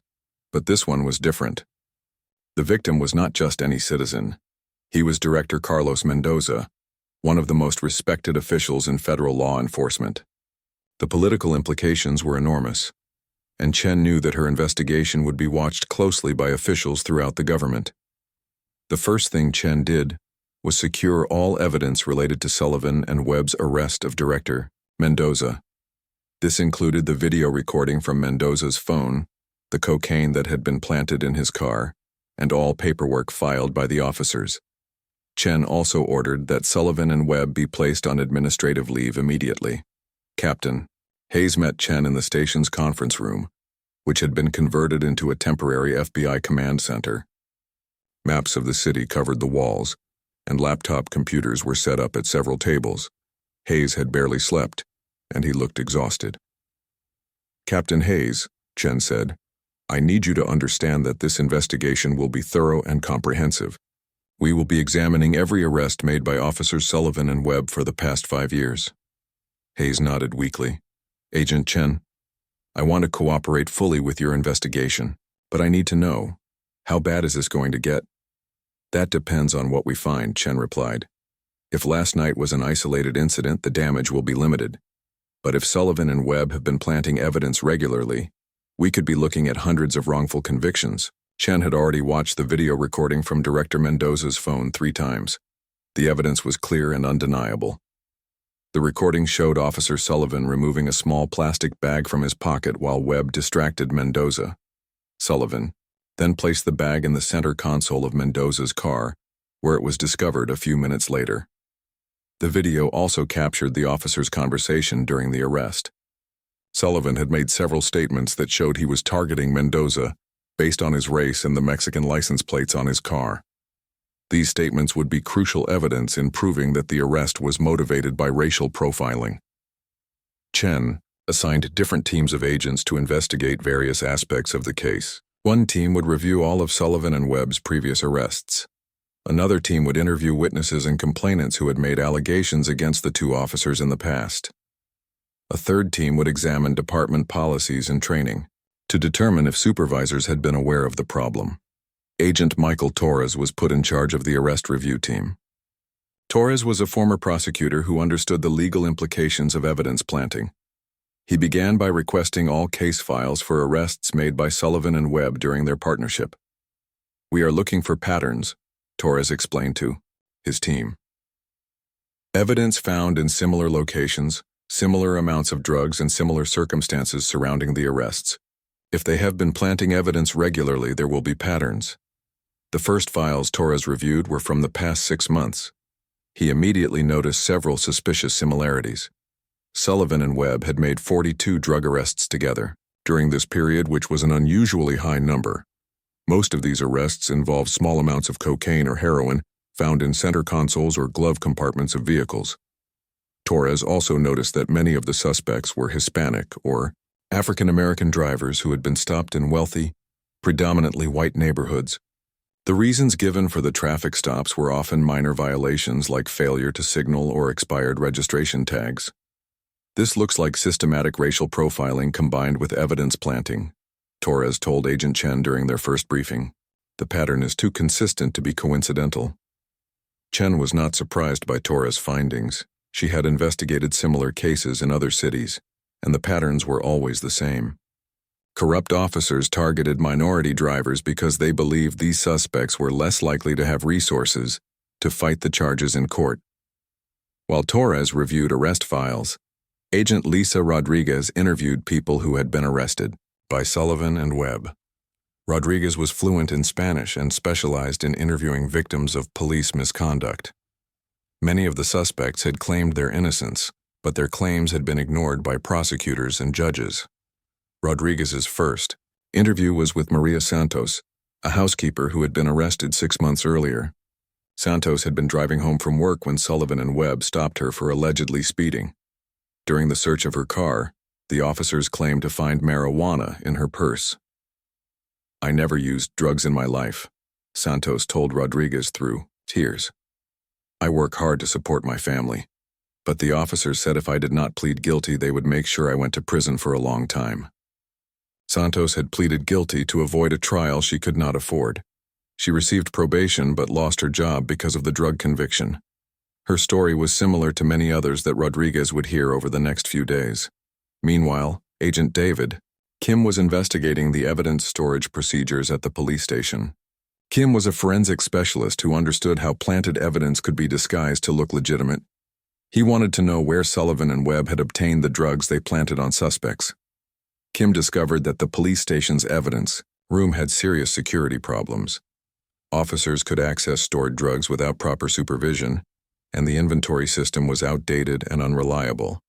S1: but this one was different. The victim was not just any citizen. He was Director Carlos Mendoza, one of the most respected officials in federal law enforcement. The political implications were enormous, and Chen knew that her investigation would be watched closely by officials throughout the government. The first thing Chen did was secure all evidence related to Sullivan and Webb's arrest of Director Mendoza. This included the video recording from Mendoza's phone, the cocaine that had been planted in his car, and all paperwork filed by the officers. Chen also ordered that Sullivan and Webb be placed on administrative leave immediately. Captain Hayes met Chen in the station's conference room, which had been converted into a temporary FBI command center. Maps of the city covered the walls, and laptop computers were set up at several tables. Hayes had barely slept, and he looked exhausted. Captain Hayes, Chen said, I need you to understand that this investigation will be thorough and comprehensive. We will be examining every arrest made by Officers Sullivan and Webb for the past 5 years. Hayes nodded weakly. Agent Chen, I want to cooperate fully with your investigation, but I need to know, how bad is this going to get? That depends on what we find, Chen replied. If last night was an isolated incident, the damage will be limited. But if Sullivan and Webb have been planting evidence regularly, we could be looking at hundreds of wrongful convictions. Chen had already watched the video recording from Director Mendoza's phone 3 times. The evidence was clear and undeniable. The recording showed Officer Sullivan removing a small plastic bag from his pocket while Webb distracted Mendoza. Sullivan then placed the bag in the center console of Mendoza's car, where it was discovered a few minutes later. The video also captured the officer's conversation during the arrest. Sullivan had made several statements that showed he was targeting Mendoza based on his race and the Mexican license plates on his car. These statements would be crucial evidence in proving that the arrest was motivated by racial profiling. Chen assigned different teams of agents to investigate various aspects of the case. One team would review all of Sullivan and Webb's previous arrests. Another team would interview witnesses and complainants who had made allegations against the 2 officers in the past. A third team would examine department policies and training to determine if supervisors had been aware of the problem. Agent Michael Torres was put in charge of the arrest review team. Torres was a former prosecutor who understood the legal implications of evidence planting. He began by requesting all case files for arrests made by Sullivan and Webb during their partnership. We are looking for patterns, Torres explained to his team. Evidence found in similar locations, similar amounts of drugs, and similar circumstances surrounding the arrests. If they have been planting evidence regularly, there will be patterns. The first files Torres reviewed were from the past 6 months. He immediately noticed several suspicious similarities. Sullivan and Webb had made 42 drug arrests together during this period, which was an unusually high number. Most of these arrests involved small amounts of cocaine or heroin found in center consoles or glove compartments of vehicles. Torres also noticed that many of the suspects were Hispanic or African American drivers who had been stopped in wealthy, predominantly white neighborhoods. The reasons given for the traffic stops were often minor violations like failure to signal or expired registration tags. This looks like systematic racial profiling combined with evidence planting, Torres told Agent Chen during their first briefing. The pattern is too consistent to be coincidental. Chen was not surprised by Torres' findings. She had investigated similar cases in other cities, and the patterns were always the same. Corrupt officers targeted minority drivers because they believed these suspects were less likely to have resources to fight the charges in court. While Torres reviewed arrest files, Agent Lisa Rodriguez interviewed people who had been arrested by Sullivan and Webb. Rodriguez was fluent in Spanish and specialized in interviewing victims of police misconduct. Many of the suspects had claimed their innocence, but their claims had been ignored by prosecutors and judges. Rodriguez's first interview was with Maria Santos, a housekeeper who had been arrested 6 months earlier. Santos had been driving home from work when Sullivan and Webb stopped her for allegedly speeding. During the search of her car, the officers claimed to find marijuana in her purse. "I never used drugs in my life," Santos told Rodriguez through tears. "I work hard to support my family, but the officers said if I did not plead guilty, they would make sure I went to prison for a long time." Santos had pleaded guilty to avoid a trial she could not afford. She received probation but lost her job because of the drug conviction. Her story was similar to many others that Rodriguez would hear over the next few days. Meanwhile, Agent David Kim was investigating the evidence storage procedures at the police station. Kim was a forensic specialist who understood how planted evidence could be disguised to look legitimate. He wanted to know where Sullivan and Webb had obtained the drugs they planted on suspects. Kim discovered that the police station's evidence room had serious security problems. Officers could access stored drugs without proper supervision, and the inventory system was outdated and unreliable.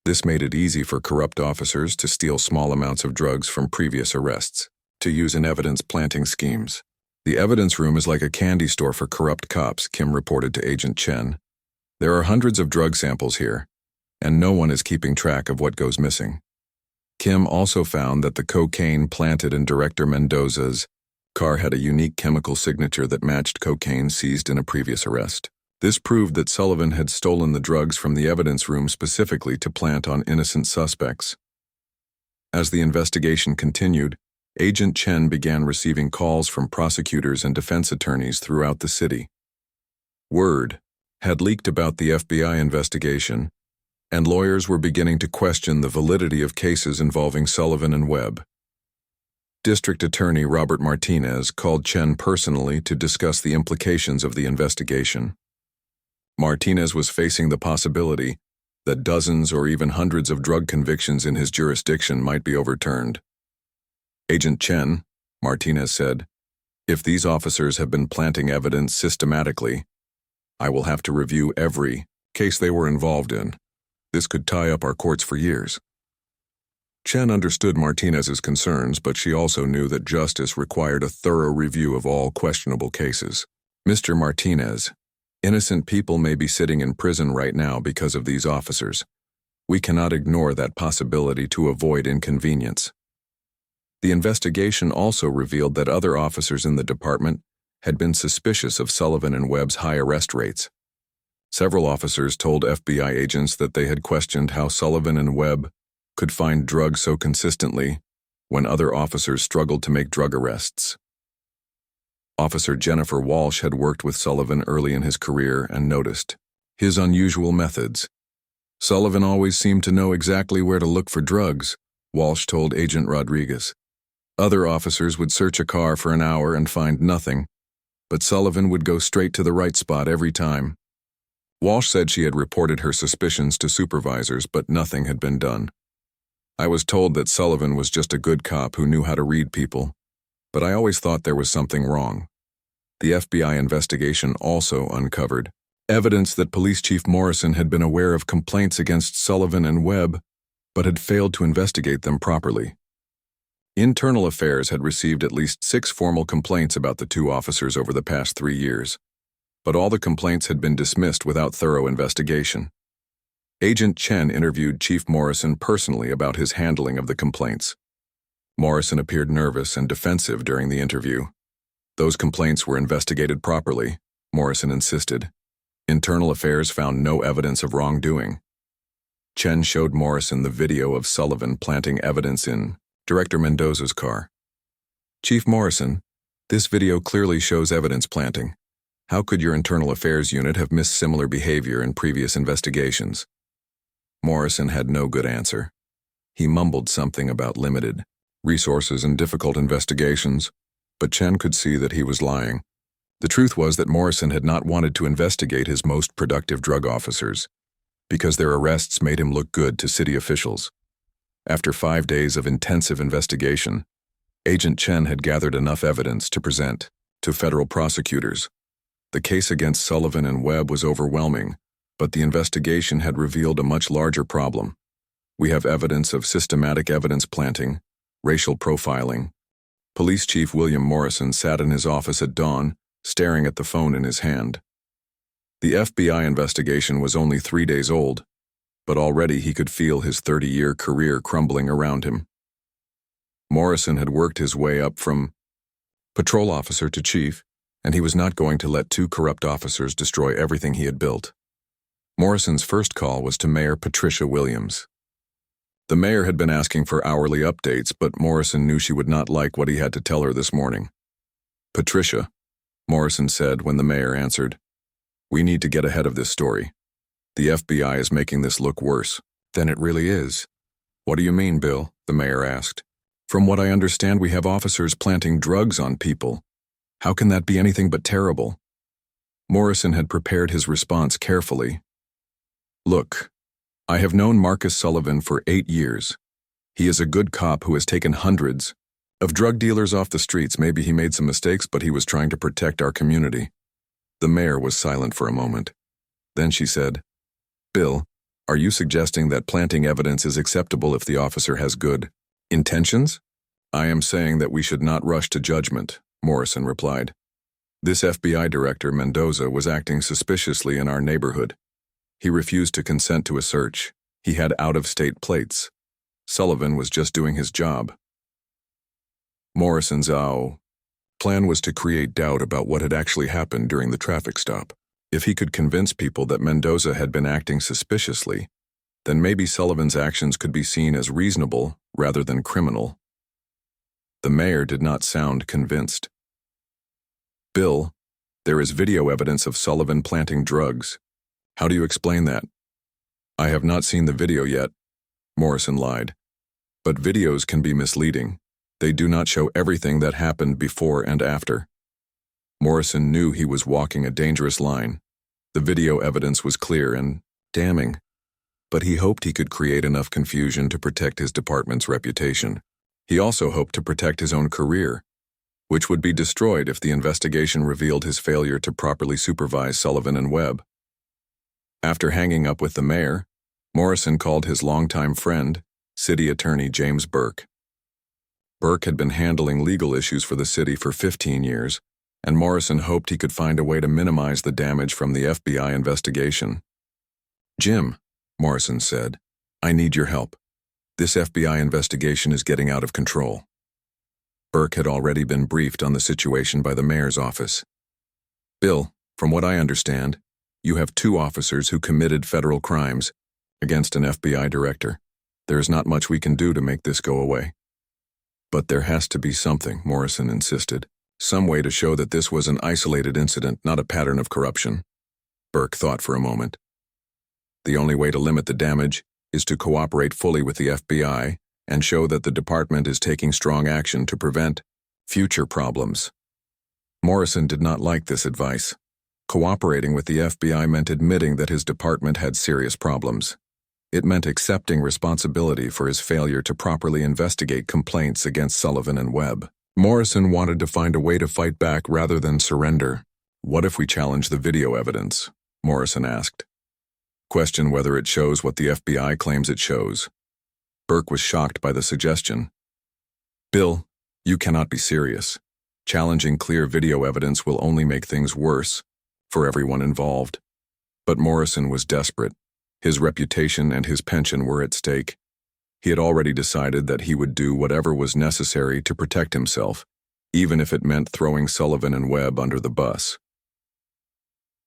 S1: This made it easy for corrupt officers to steal small amounts of drugs from previous arrests, to use in evidence-planting schemes. "The evidence room is like a candy store for corrupt cops," Kim reported to Agent Chen. "There are hundreds of drug samples here, and no one is keeping track of what goes missing." Kim also found that the cocaine planted in Director Mendoza's car had a unique chemical signature that matched cocaine seized in a previous arrest. This proved that Sullivan had stolen the drugs from the evidence room specifically to plant on innocent suspects. As the investigation continued, Agent Chen began receiving calls from prosecutors and defense attorneys throughout the city. Word had leaked about the FBI investigation, and lawyers were beginning to question the validity of cases involving Sullivan and Webb. District Attorney Robert Martinez called Chen personally to discuss the implications of the investigation. Martinez was facing the possibility that dozens or even hundreds of drug convictions in his jurisdiction might be overturned. "Agent Chen," Martinez said, "if these officers have been planting evidence systematically, I will have to review every case they were involved in. This could tie up our courts for years." Chen understood Martinez's concerns, but she also knew that justice required a thorough review of all questionable cases. "Mr. Martinez, innocent people may be sitting in prison right now because of these officers. We cannot ignore that possibility to avoid inconvenience." The investigation also revealed that other officers in the department had been suspicious of Sullivan and Webb's high arrest rates. Several officers told FBI agents that they had questioned how Sullivan and Webb could find drugs so consistently when other officers struggled to make drug arrests. Officer Jennifer Walsh had worked with Sullivan early in his career and noticed his unusual methods. "Sullivan always seemed to know exactly where to look for drugs," Walsh told Agent Rodriguez. "Other officers would search a car for an hour and find nothing, but Sullivan would go straight to the right spot every time." Walsh said she had reported her suspicions to supervisors, but nothing had been done. "I was told that Sullivan was just a good cop who knew how to read people, but I always thought there was something wrong." The FBI investigation also uncovered evidence that Police Chief Morrison had been aware of complaints against Sullivan and Webb, but had failed to investigate them properly. Internal Affairs had received at least 6 formal complaints about the 2 officers over the past 3 years, but all the complaints had been dismissed without thorough investigation. Agent Chen interviewed Chief Morrison personally about his handling of the complaints. Morrison appeared nervous and defensive during the interview. Those complaints were investigated properly, Morrison insisted. Internal Affairs found no evidence of wrongdoing. Chen showed Morrison the video of Sullivan planting evidence in Director Mendoza's car. "Chief Morrison, this video clearly shows evidence planting. How could your Internal Affairs unit have missed similar behavior in previous investigations?" Morrison had no good answer. He mumbled something about limited resources and difficult investigations, but Chen could see that he was lying. The truth was that Morrison had not wanted to investigate his most productive drug officers, because their arrests made him look good to city officials. After 5 days of intensive investigation, Agent Chen had gathered enough evidence to present to federal prosecutors. The case against Sullivan and Webb was overwhelming, but the investigation had revealed a much larger problem. We have evidence of systematic evidence planting, racial profiling. Police Chief William Morrison sat in his office at dawn, staring at the phone in his hand. The FBI investigation was only 3 days old, but already he could feel his 30-year career crumbling around him. Morrison had worked his way up from patrol officer to chief, and he was not going to let 2 corrupt officers destroy everything he had built. Morrison's first call was to Mayor Patricia Williams. The mayor had been asking for hourly updates, but Morrison knew she would not like what he had to tell her this morning. "Patricia," Morrison said when the mayor answered, "we need to get ahead of this story. The FBI is making this look worse than it really is." "What do you mean, Bill?" the mayor asked. "From what I understand, we have officers planting drugs on people. How can that be anything but terrible?" Morrison had prepared his response carefully. "Look, I have known Marcus Sullivan for 8 years. He is a good cop who has taken hundreds of drug dealers off the streets. Maybe he made some mistakes, but he was trying to protect our community." The mayor was silent for a moment. Then she said, "Bill, are you suggesting that planting evidence is acceptable if the officer has good intentions?" "I am saying that we should not rush to judgment," Morrison replied. "This FBI director, Mendoza, was acting suspiciously in our neighborhood. He refused to consent to a search. He had out-of-state plates. Sullivan was just doing his job." Morrison's plan was to create doubt about what had actually happened during the traffic stop. If he could convince people that Mendoza had been acting suspiciously, then maybe Sullivan's actions could be seen as reasonable rather than criminal. The mayor did not sound convinced. "Bill, there is video evidence of Sullivan planting drugs. How do you explain that?" "I have not seen the video yet," Morrison lied. "But videos can be misleading. They do not show everything that happened before and after." Morrison knew he was walking a dangerous line. The video evidence was clear and damning, but he hoped he could create enough confusion to protect his department's reputation. He also hoped to protect his own career, which would be destroyed if the investigation revealed his failure to properly supervise Sullivan and Webb. After hanging up with the mayor, Morrison called his longtime friend, City Attorney James Burke. Burke had been handling legal issues for the city for 15 years, and Morrison hoped he could find a way to minimize the damage from the FBI investigation. "Jim," Morrison said, "I need your help. This FBI investigation is getting out of control." Burke had already been briefed on the situation by the mayor's office. "Bill, from what I understand, you have 2 officers who committed federal crimes against an FBI director. There is not much we can do to make this go away." "But there has to be something," Morrison insisted. "Some way to show that this was an isolated incident, not a pattern of corruption." Burke thought for a moment. "The only way to limit the damage is to cooperate fully with the FBI and show that the department is taking strong action to prevent future problems." Morrison did not like this advice. Cooperating with the FBI meant admitting that his department had serious problems. It meant accepting responsibility for his failure to properly investigate complaints against Sullivan and Webb. Morrison wanted to find a way to fight back rather than surrender. "What if we challenge the video evidence?" Morrison asked. "Question whether it shows what the FBI claims it shows." Burke was shocked by the suggestion. "Bill, you cannot be serious. Challenging clear video evidence will only make things worse for everyone involved." But Morrison was desperate. His reputation and his pension were at stake. He had already decided that he would do whatever was necessary to protect himself, even if it meant throwing Sullivan and Webb under the bus.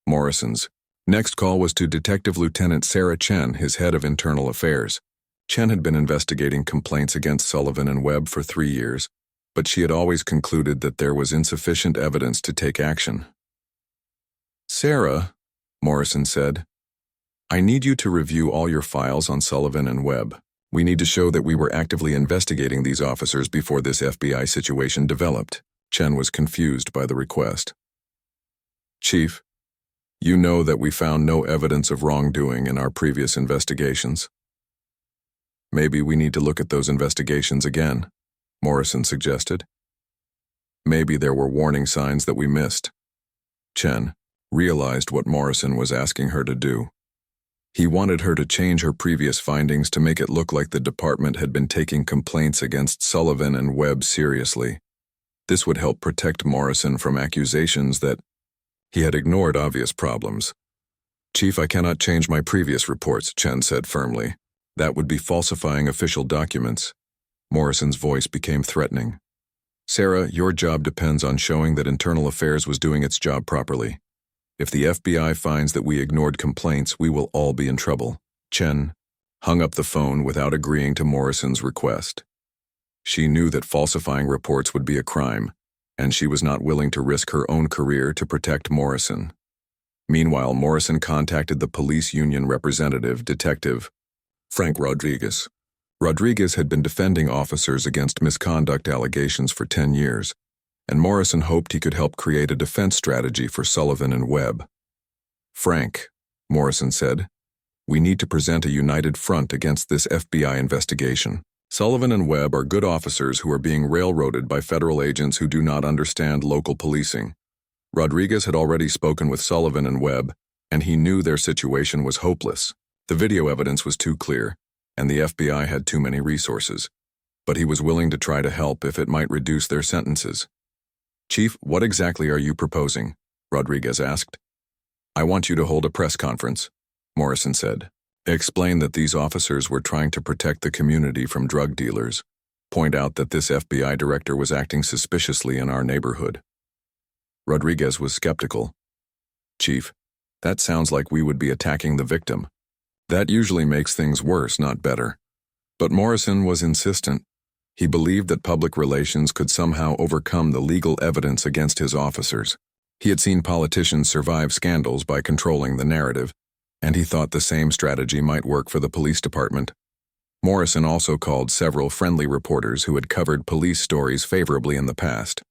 S1: Morrison's next call was to Detective Lieutenant Sarah Chen, his head of internal affairs. Chen had been investigating complaints against Sullivan and Webb for 3 years, but she had always concluded that there was insufficient evidence to take action. "Sarah," Morrison said, "I need you to review all your files on Sullivan and Webb. We need to show that we were actively investigating these officers before this FBI situation developed." Chen was confused by the request. "Chief, you know that we found no evidence of wrongdoing in our previous investigations. Maybe we need to look at those investigations again," Morrison suggested. "Maybe there were warning signs that we missed." "Chen, realized what Morrison was asking her to do. He wanted her to change her previous findings to make it look like the department had been taking complaints against Sullivan and Webb seriously. This would help protect Morrison from accusations that he had ignored obvious problems. "Chief, I cannot change my previous reports," Chen said firmly. "That would be falsifying official documents." Morrison's voice became threatening. "Sarah, your job depends on showing that Internal Affairs was doing its job properly. If the FBI finds that we ignored complaints, we will all be in trouble." Chen hung up the phone without agreeing to Morrison's request. She knew that falsifying reports would be a crime, and she was not willing to risk her own career to protect Morrison. Meanwhile, Morrison contacted the police union representative, Detective Frank Rodriguez. Rodriguez had been defending officers against misconduct allegations for 10 years, and Morrison hoped he could help create a defense strategy for Sullivan and Webb. "Frank," Morrison said, "we need to present a united front against this FBI investigation. Sullivan and Webb are good officers who are being railroaded by federal agents who do not understand local policing." Rodriguez had already spoken with Sullivan and Webb, and he knew their situation was hopeless. The video evidence was too clear, and the FBI had too many resources. But he was willing to try to help if it might reduce their sentences. "Chief, what exactly are you proposing?" Rodriguez asked. "I want you to hold a press conference," Morrison said. "Explain that these officers were trying to protect the community from drug dealers. Point out that this FBI director was acting suspiciously in our neighborhood." Rodriguez was skeptical. "Chief, that sounds like we would be attacking the victim. That usually makes things worse, not better." But Morrison was insistent. He believed that public relations could somehow overcome the legal evidence against his officers. He had seen politicians survive scandals by controlling the narrative, and he thought the same strategy might work for the police department. Morrison also called several friendly reporters who had covered police stories favorably in the past.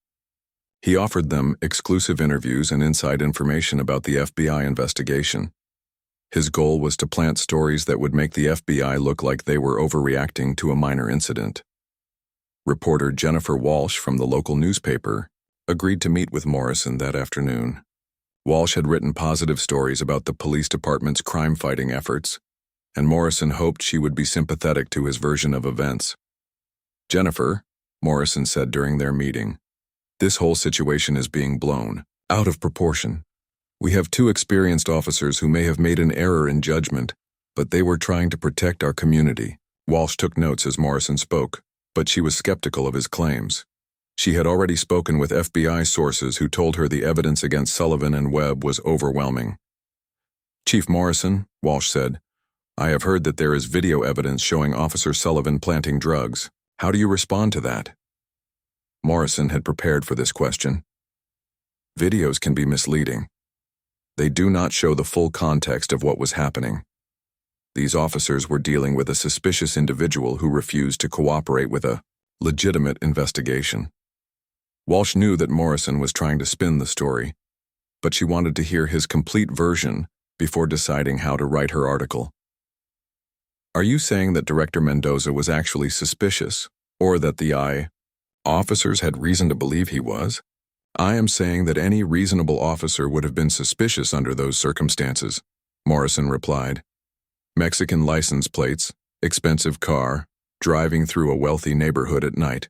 S1: He offered them exclusive interviews and inside information about the FBI investigation. His goal was to plant stories that would make the FBI look like they were overreacting to a minor incident. Reporter Jennifer Walsh from the local newspaper agreed to meet with Morrison that afternoon. Walsh had written positive stories about the police department's crime-fighting efforts, and Morrison hoped she would be sympathetic to his version of events. "Jennifer," Morrison said during their meeting, "this whole situation is being blown out of proportion. We have 2 experienced officers who may have made an error in judgment, but they were trying to protect our community." Walsh took notes as Morrison spoke, but she was skeptical of his claims. She had already spoken with FBI sources who told her the evidence against Sullivan and Webb was overwhelming. "Chief Morrison," Walsh said, "I have heard that there is video evidence showing Officer Sullivan planting drugs. How do you respond to that?" Morrison had prepared for this question. "Videos can be misleading. They do not show the full context of what was happening. These officers were dealing with a suspicious individual who refused to cooperate with a legitimate investigation." Walsh knew that Morrison was trying to spin the story, but she wanted to hear his complete version before deciding how to write her article. "Are you saying that Director Mendoza was actually suspicious, or that the officers had reason to believe he was?" "I am saying that any reasonable officer would have been suspicious under those circumstances," Morrison replied. "Mexican license plates, expensive car, driving through a wealthy neighborhood at night.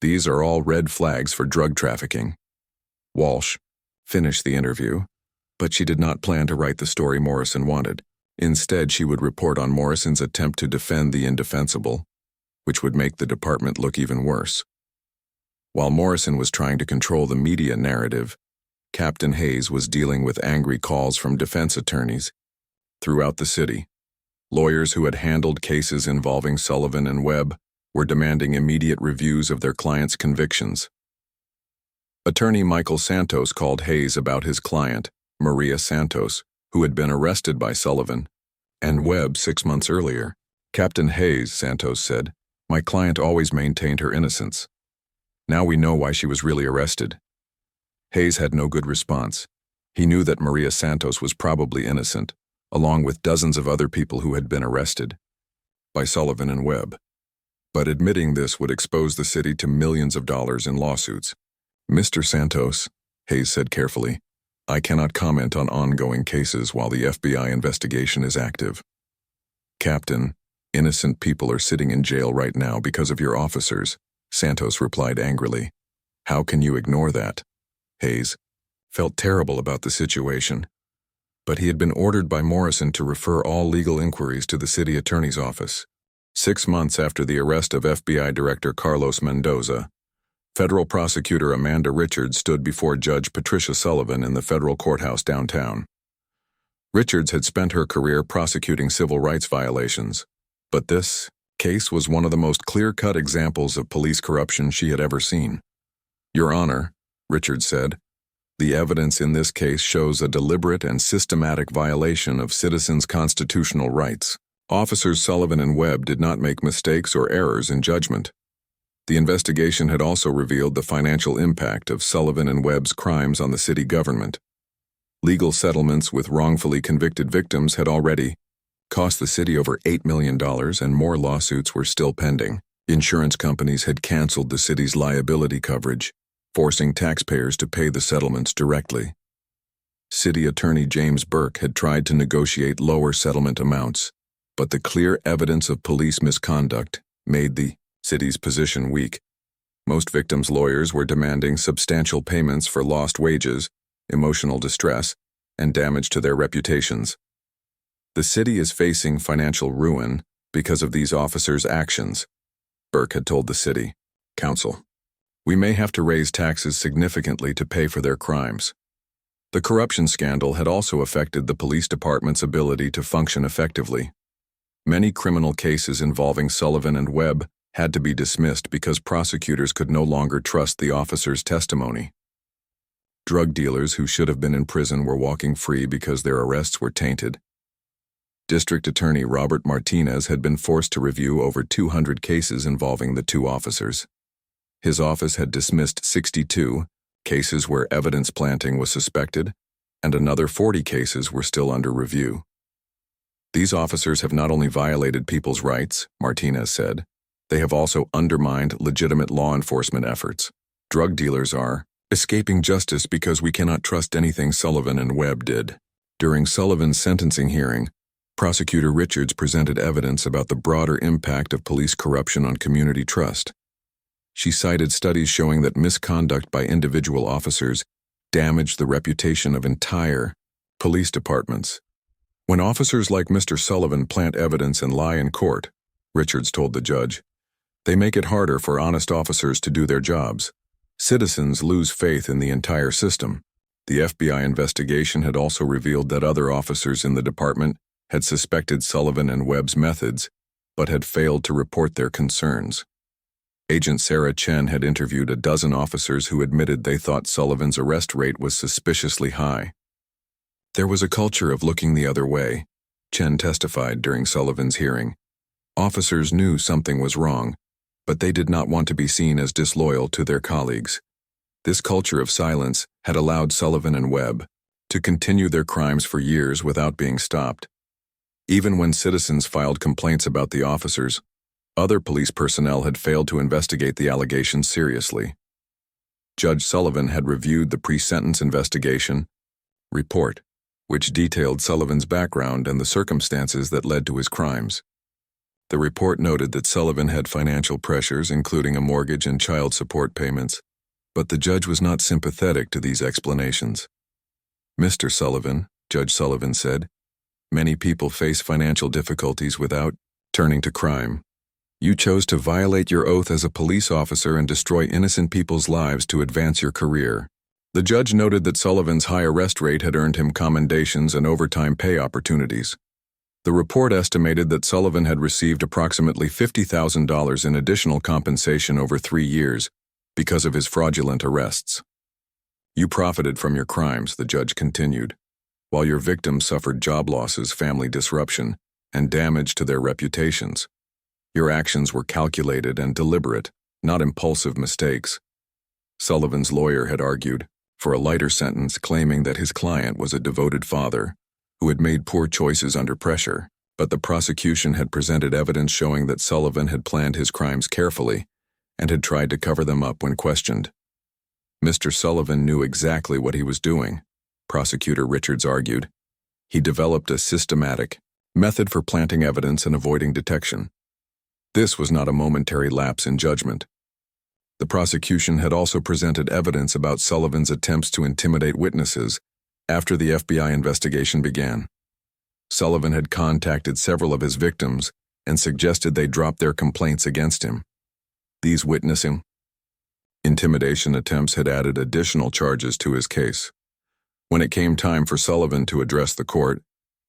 S1: These are all red flags for drug trafficking." Walsh finished the interview, but she did not plan to write the story Morrison wanted. Instead, she would report on Morrison's attempt to defend the indefensible, which would make the department look even worse. While Morrison was trying to control the media narrative, Captain Hayes was dealing with angry calls from defense attorneys throughout the city. Lawyers who had handled cases involving Sullivan and Webb were demanding immediate reviews of their clients' convictions. Attorney Michael Santos called Hayes about his client, Maria Santos, who had been arrested by Sullivan and Webb 6 months earlier. "Captain Hayes," Santos said, "my client always maintained her innocence. Now we know why she was really arrested." Hayes had no good response. He knew that Maria Santos was probably innocent, along with dozens of other people who had been arrested by Sullivan and Webb. But admitting this would expose the city to millions of dollars in lawsuits. "Mr. Santos," Hayes said carefully, I cannot comment on ongoing cases while the FBI investigation is active. Captain, innocent people are sitting in jail right now because of your officers, Santos replied angrily. How can you ignore that? Hayes felt terrible about the situation, but he had been ordered by Morrison to refer all legal inquiries to the city attorney's office. 6 months after the arrest of FBI Director Carlos Mendoza, federal prosecutor Amanda Richards stood before Judge Patricia Sullivan in the federal courthouse downtown. Richards had spent her career prosecuting civil rights violations, but this case was one of the most clear-cut examples of police corruption she had ever seen. Your Honor, Richards said, the evidence in this case shows a deliberate and systematic violation of citizens' constitutional rights. Officers Sullivan and Webb did not make mistakes or errors in judgment. The investigation had also revealed the financial impact of Sullivan and Webb's crimes on the city government. Legal settlements with wrongfully convicted victims had already cost the city over $8 million, and more lawsuits were still pending. Insurance companies had canceled the city's liability coverage, forcing taxpayers to pay the settlements directly. City Attorney James Burke had tried to negotiate lower settlement amounts, but the clear evidence of police misconduct made the city's position weak. Most victims' lawyers were demanding substantial payments for lost wages, emotional distress, and damage to their reputations. The city is facing financial ruin because of these officers' actions, Burke had told the city council. We may have to raise taxes significantly to pay for their crimes. The corruption scandal had also affected the police department's ability to function effectively. Many criminal cases involving Sullivan and Webb had to be dismissed because prosecutors could no longer trust the officers' testimony. Drug dealers who should have been in prison were walking free because their arrests were tainted. District Attorney Robert Martinez had been forced to review over 200 cases involving the two officers. His office had dismissed 62 cases where evidence planting was suspected, and another 40 cases were still under review. These officers have not only violated people's rights, Martinez said, they have also undermined legitimate law enforcement efforts. Drug dealers are escaping justice because we cannot trust anything Sullivan and Webb did. During Sullivan's sentencing hearing, Prosecutor Richards presented evidence about the broader impact of police corruption on community trust. She cited studies showing that misconduct by individual officers damaged the reputation of entire police departments. When officers like Mr. Sullivan plant evidence and lie in court, Richards told the judge, they make it harder for honest officers to do their jobs. Citizens lose faith in the entire system. The FBI investigation had also revealed that other officers in the department had suspected Sullivan and Webb's methods, but had failed to report their concerns. Agent Sarah Chen had interviewed a dozen officers who admitted they thought Sullivan's arrest rate was suspiciously high. There was a culture of looking the other way, Chen testified during Sullivan's hearing. Officers knew something was wrong, but they did not want to be seen as disloyal to their colleagues. This culture of silence had allowed Sullivan and Webb to continue their crimes for years without being stopped. Even when citizens filed complaints about the officers, other police personnel had failed to investigate the allegations seriously. Judge Sullivan had reviewed the pre-sentence investigation report, which detailed Sullivan's background and the circumstances that led to his crimes. The report noted that Sullivan had financial pressures, including a mortgage and child support payments, but the judge was not sympathetic to these explanations. Mr. Sullivan, Judge Sullivan said, many people face financial difficulties without turning to crime. You chose to violate your oath as a police officer and destroy innocent people's lives to advance your career. The judge noted that Sullivan's high arrest rate had earned him commendations and overtime pay opportunities. The report estimated that Sullivan had received approximately $50,000 in additional compensation over 3 years because of his fraudulent arrests. You profited from your crimes, the judge continued, while your victims suffered job losses, family disruption, and damage to their reputations. Your actions were calculated and deliberate, not impulsive mistakes. Sullivan's lawyer had argued for a lighter sentence, claiming that his client was a devoted father who had made poor choices under pressure, but the prosecution had presented evidence showing that Sullivan had planned his crimes carefully and had tried to cover them up when questioned. Mr. Sullivan knew exactly what he was doing. Prosecutor Richards argued. He developed a systematic method for planting evidence and avoiding detection. This was not a momentary lapse in judgment. The prosecution had also presented evidence about Sullivan's attempts to intimidate witnesses after the FBI investigation began. Sullivan had contacted several of his victims and suggested they drop their complaints against him. These witnessing intimidation attempts had added additional charges to his case. When it came time for Sullivan to address the court,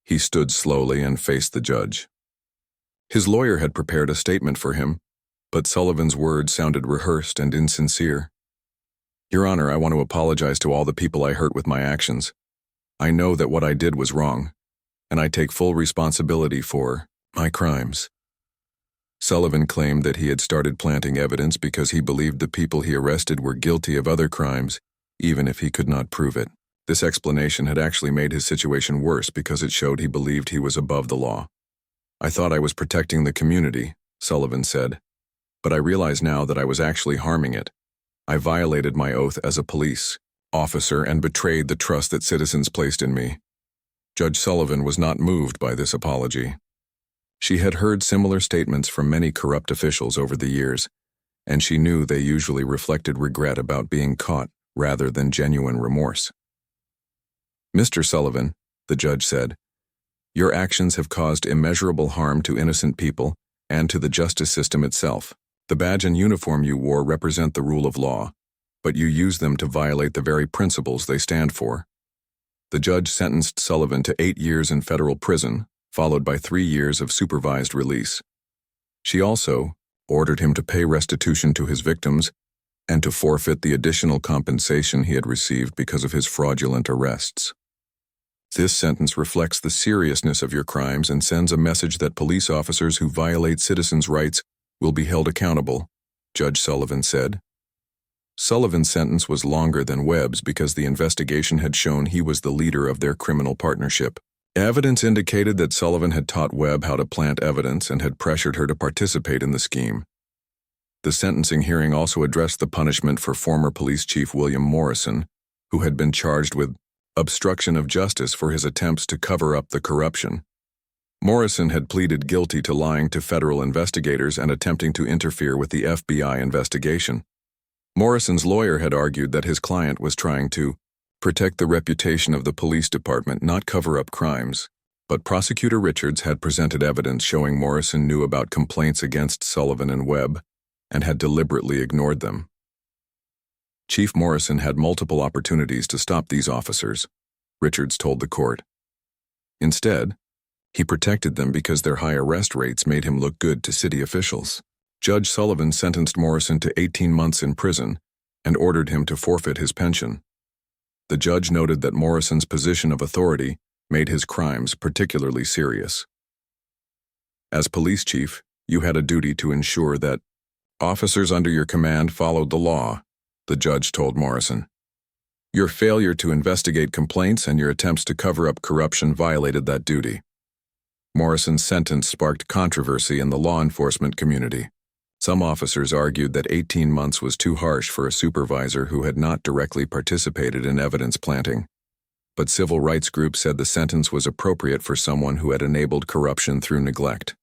S1: he stood slowly and faced the judge. His lawyer had prepared a statement for him, but Sullivan's words sounded rehearsed and insincere. "Your Honor, I want to apologize to all the people I hurt with my actions. I know that what I did was wrong, and I take full responsibility for my crimes." Sullivan claimed that he had started planting evidence because he believed the people he arrested were guilty of other crimes, even if he could not prove it. This explanation had actually made his situation worse because it showed he believed he was above the law. "I thought I was protecting the community," Sullivan said, "but I realize now that I was actually harming it. I violated my oath as a police officer and betrayed the trust that citizens placed in me." Judge Sullivan was not moved by this apology. She had heard similar statements from many corrupt officials over the years, and she knew they usually reflected regret about being caught rather than genuine remorse. "Mr. Sullivan," the judge said, "your actions have caused immeasurable harm to innocent people and to the justice system itself. The badge and uniform you wore represent the rule of law, but you use them to violate the very principles they stand for." The judge sentenced Sullivan to 8 years in federal prison, followed by 3 years of supervised release. She also ordered him to pay restitution to his victims and to forfeit the additional compensation he had received because of his fraudulent arrests. "This sentence reflects the seriousness of your crimes and sends a message that police officers who violate citizens' rights will be held accountable," Judge Sullivan said. Sullivan's sentence was longer than Webb's because the investigation had shown he was the leader of their criminal partnership. Evidence indicated that Sullivan had taught Webb how to plant evidence and had pressured her to participate in the scheme. The sentencing hearing also addressed the punishment for former Police Chief William Morrison, who had been charged with obstruction of justice for his attempts to cover up the corruption. Morrison had pleaded guilty to lying to federal investigators and attempting to interfere with the FBI investigation. Morrison's lawyer had argued that his client was trying to protect the reputation of the police department, not cover up crimes, but Prosecutor Richards had presented evidence showing Morrison knew about complaints against Sullivan and Webb and had deliberately ignored them. Chief Morrison had multiple opportunities to stop these officers, Richards told the court. Instead, he protected them because their high arrest rates made him look good to city officials. Judge Sullivan sentenced Morrison to 18 months in prison and ordered him to forfeit his pension. The judge noted that Morrison's position of authority made his crimes particularly serious. "As police chief, you had a duty to ensure that officers under your command followed the law," the judge told Morrison. "Your failure to investigate complaints and your attempts to cover up corruption violated that duty." Morrison's sentence sparked controversy in the law enforcement community. Some officers argued that 18 months was too harsh for a supervisor who had not directly participated in evidence planting. But civil rights groups said the sentence was appropriate for someone who had enabled corruption through neglect.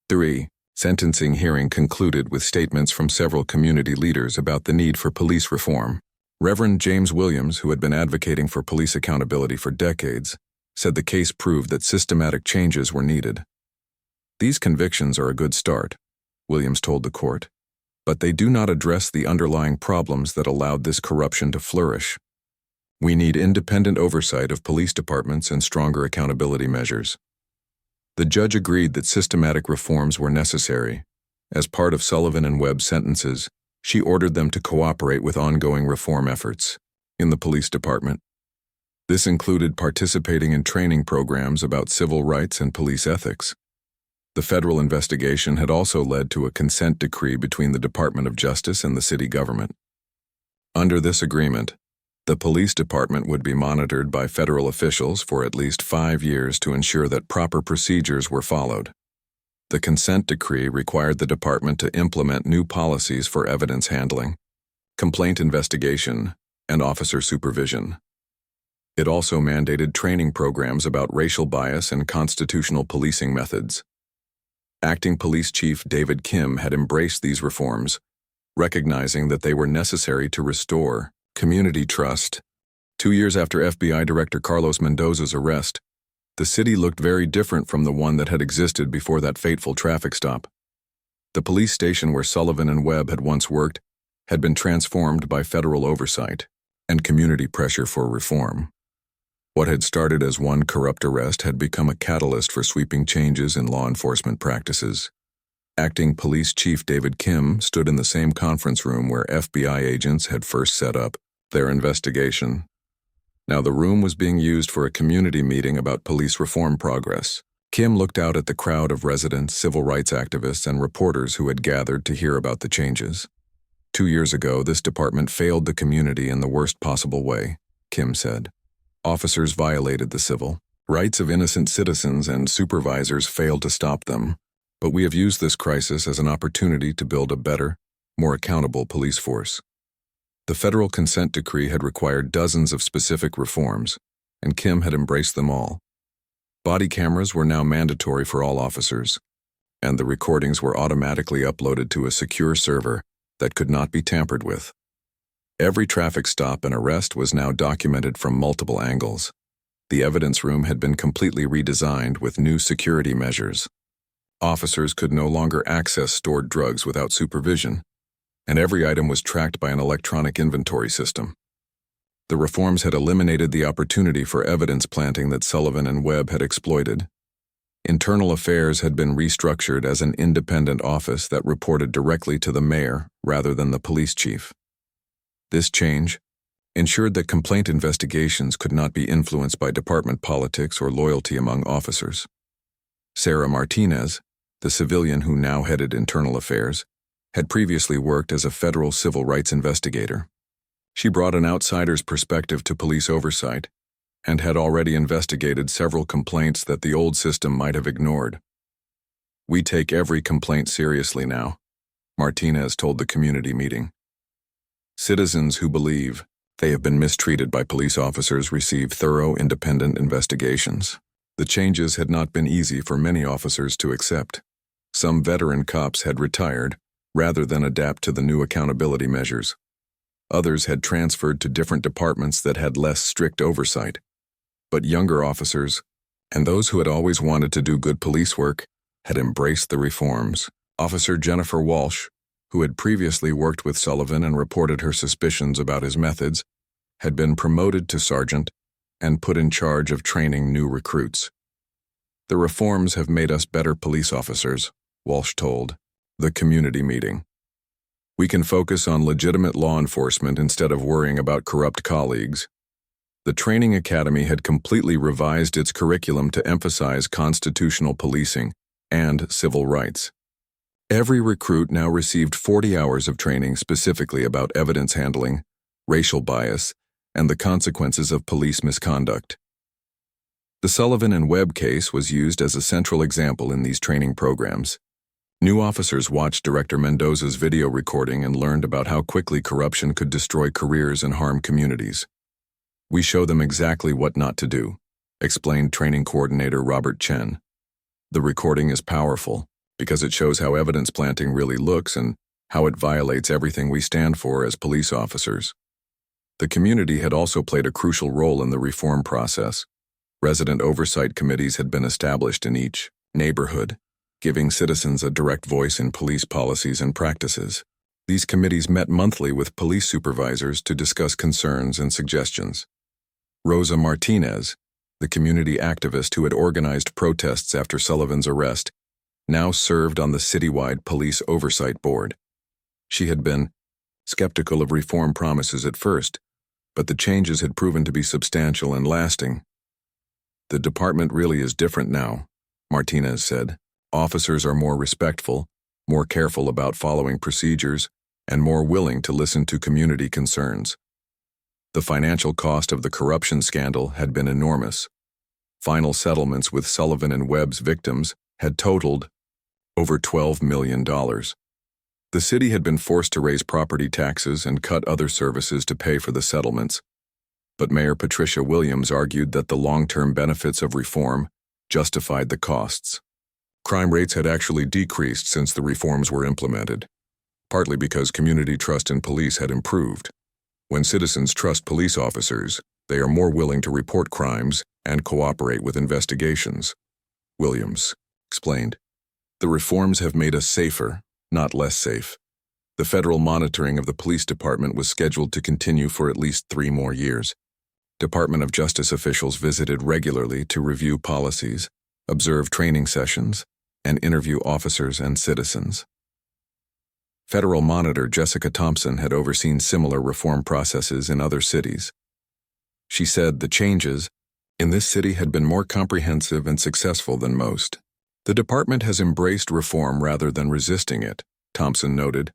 S1: 3. Sentencing hearing concluded with statements from several community leaders about the need for police reform. Reverend James Williams, who had been advocating for police accountability for decades, said the case proved that systematic changes were needed. "These convictions are a good start," Williams told the court, "but they do not address the underlying problems that allowed this corruption to flourish. We need independent oversight of police departments and stronger accountability measures." The judge agreed that systematic reforms were necessary. As part of Sullivan and Webb's sentences, she ordered them to cooperate with ongoing reform efforts in the police department. This included participating in training programs about civil rights and police ethics. The federal investigation had also led to a consent decree between the Department of Justice and the city government. Under this agreement, the police department would be monitored by federal officials for at least 5 years to ensure that proper procedures were followed. The consent decree required the department to implement new policies for evidence handling, complaint investigation, and officer supervision. It also mandated training programs about racial bias and constitutional policing methods. Acting Police Chief David Kim had embraced these reforms, recognizing that they were necessary to restore community trust. 2 years after FBI Director Carlos Mendoza's arrest, the city looked very different from the one that had existed before that fateful traffic stop. The police station where Sullivan and Webb had once worked had been transformed by federal oversight and community pressure for reform. What had started as one corrupt arrest had become a catalyst for sweeping changes in law enforcement practices. Acting Police Chief David Kim stood in the same conference room where FBI agents had first set up their investigation. Now the room was being used for a community meeting about police reform progress. Kim looked out at the crowd of residents, civil rights activists, and reporters who had gathered to hear about the changes. 2 years ago, this department failed the community in the worst possible way, Kim said. Officers violated the civil rights of innocent citizens and supervisors failed to stop them. But we have used this crisis as an opportunity to build a better, more accountable police force. The federal consent decree had required dozens of specific reforms, and Kim had embraced them all. Body cameras were now mandatory for all officers, and the recordings were automatically uploaded to a secure server that could not be tampered with. Every traffic stop and arrest was now documented from multiple angles. The evidence room had been completely redesigned with new security measures. Officers could no longer access stored drugs without supervision, and every item was tracked by an electronic inventory system. The reforms had eliminated the opportunity for evidence planting that Sullivan and Webb had exploited. Internal Affairs had been restructured as an independent office that reported directly to the mayor rather than the police chief. This change ensured that complaint investigations could not be influenced by department politics or loyalty among officers. Sarah Martinez, the civilian who now headed Internal Affairs, had previously worked as a federal civil rights investigator. She brought an outsider's perspective to police oversight and had already investigated several complaints that the old system might have ignored. "We take every complaint seriously now," Martinez told the community meeting. Citizens who believe they have been mistreated by police officers receive thorough, independent investigations. The changes had not been easy for many officers to accept. Some veteran cops had retired rather than adapt to the new accountability measures. Others had transferred to different departments that had less strict oversight. But younger officers, and those who had always wanted to do good police work, had embraced the reforms. Officer Jennifer Walsh, who had previously worked with Sullivan and reported her suspicions about his methods, had been promoted to sergeant and put in charge of training new recruits. "The reforms have made us better police officers," Walsh told the community meeting. "We can focus on legitimate law enforcement instead of worrying about corrupt colleagues." The training academy had completely revised its curriculum to emphasize constitutional policing and civil rights. Every recruit now received 40 hours of training specifically about evidence handling, racial bias, and the consequences of police misconduct. The Sullivan and Webb case was used as a central example in these training programs. New officers watched Director Mendoza's video recording and learned about how quickly corruption could destroy careers and harm communities. "We show them exactly what not to do," explained training coordinator Robert Chen. "The recording is powerful because it shows how evidence planting really looks and how it violates everything we stand for as police officers." The community had also played a crucial role in the reform process. Resident oversight committees had been established in each neighborhood, giving citizens a direct voice in police policies and practices. These committees met monthly with police supervisors to discuss concerns and suggestions. Rosa Martinez, the community activist who had organized protests after Sullivan's arrest, now served on the citywide police oversight board. She had been skeptical of reform promises at first, but the changes had proven to be substantial and lasting. "The department really is different now," Martinez said. "Officers are more respectful, more careful about following procedures, and more willing to listen to community concerns." The financial cost of the corruption scandal had been enormous. Final settlements with Sullivan and Webb's victims had totaled over $12 million. The city had been forced to raise property taxes and cut other services to pay for the settlements, but Mayor Patricia Williams argued that the long-term benefits of reform justified the costs. Crime rates had actually decreased since the reforms were implemented, partly because community trust in police had improved. When citizens trust police officers, they are more willing to report crimes and cooperate with investigations, Williams explained. The reforms have made us safer, not less safe. The federal monitoring of the police department was scheduled to continue for at least 3 more years. Department of Justice officials visited regularly to review policies, observe training sessions, and interview officers and citizens. Federal Monitor Jessica Thompson had overseen similar reform processes in other cities. She said the changes in this city had been more comprehensive and successful than most. The department has embraced reform rather than resisting it, Thompson noted.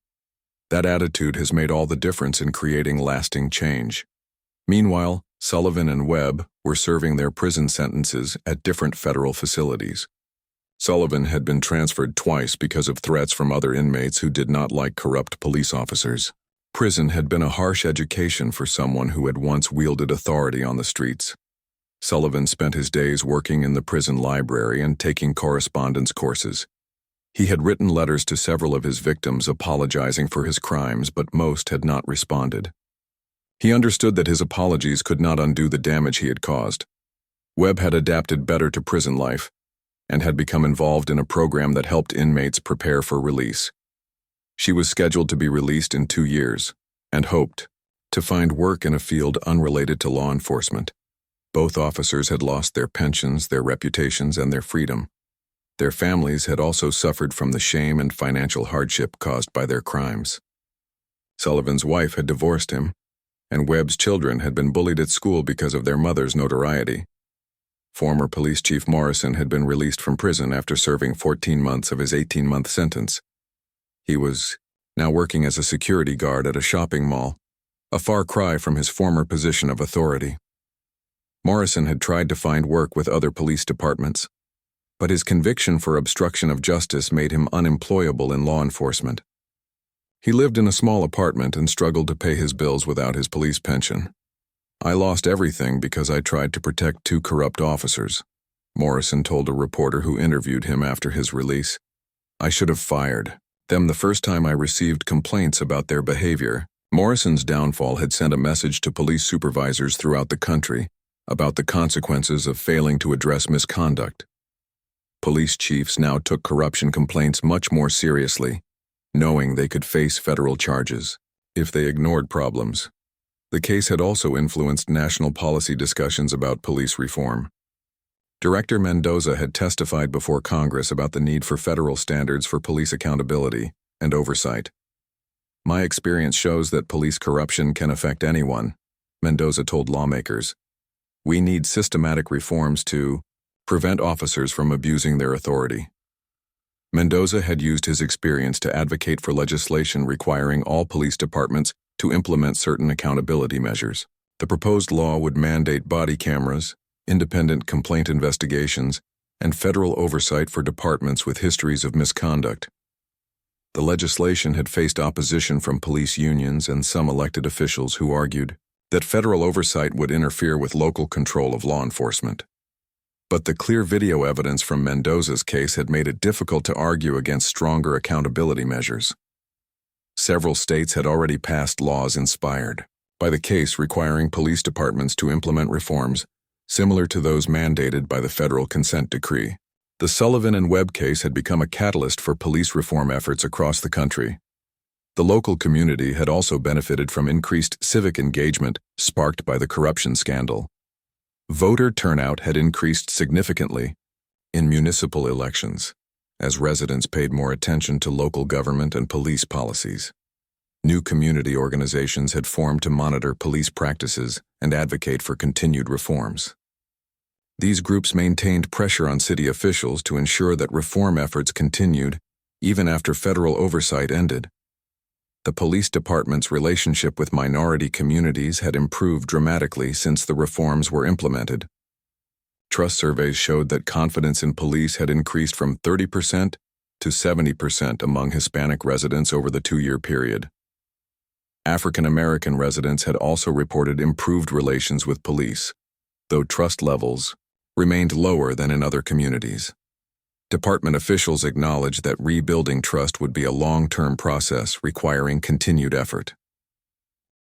S1: That attitude has made all the difference in creating lasting change. Meanwhile, Sullivan and Webb were serving their prison sentences at different federal facilities. Sullivan had been transferred twice because of threats from other inmates who did not like corrupt police officers. Prison had been a harsh education for someone who had once wielded authority on the streets. Sullivan spent his days working in the prison library and taking correspondence courses. He had written letters to several of his victims apologizing for his crimes, but most had not responded. He understood that his apologies could not undo the damage he had caused. Webb had adapted better to prison life and had become involved in a program that helped inmates prepare for release. She was scheduled to be released in 2 years and hoped to find work in a field unrelated to law enforcement. Both officers had lost their pensions, their reputations, and their freedom. Their families had also suffered from the shame and financial hardship caused by their crimes. Sullivan's wife had divorced him, and Webb's children had been bullied at school because of their mother's notoriety. Former Police Chief Morrison had been released from prison after serving 14 months of his 18-month sentence. He was now working as a security guard at a shopping mall, a far cry from his former position of authority. Morrison had tried to find work with other police departments, but his conviction for obstruction of justice made him unemployable in law enforcement. He lived in a small apartment and struggled to pay his bills without his police pension. "I lost everything because I tried to protect 2 corrupt officers," Morrison told a reporter who interviewed him after his release. "I should have fired them the first time I received complaints about their behavior." Morrison's downfall had sent a message to police supervisors throughout the country about the consequences of failing to address misconduct. Police chiefs now took corruption complaints much more seriously, knowing they could face federal charges if they ignored problems. The case had also influenced national policy discussions about police reform. Director Mendoza had testified before Congress about the need for federal standards for police accountability and oversight. "My experience shows that police corruption can affect anyone," Mendoza told lawmakers. "We need systematic reforms to prevent officers from abusing their authority." Mendoza had used his experience to advocate for legislation requiring all police departments to implement certain accountability measures. The proposed law would mandate body cameras, independent complaint investigations, and federal oversight for departments with histories of misconduct. The legislation had faced opposition from police unions and some elected officials who argued that federal oversight would interfere with local control of law enforcement. But the clear video evidence from Mendoza's case had made it difficult to argue against stronger accountability measures. Several states had already passed laws inspired by the case requiring police departments to implement reforms similar to those mandated by the federal consent decree. The Sullivan and Webb case had become a catalyst for police reform efforts across the country. The local community had also benefited from increased civic engagement sparked by the corruption scandal. Voter turnout had increased significantly in municipal elections, as residents paid more attention to local government and police policies. New community organizations had formed to monitor police practices and advocate for continued reforms. These groups maintained pressure on city officials to ensure that reform efforts continued even after federal oversight ended. The police department's relationship with minority communities had improved dramatically since the reforms were implemented. Trust surveys showed that confidence in police had increased from 30% to 70% among Hispanic residents over the 2-year period. African American residents had also reported improved relations with police, though trust levels remained lower than in other communities. Department officials acknowledged that rebuilding trust would be a long-term process requiring continued effort.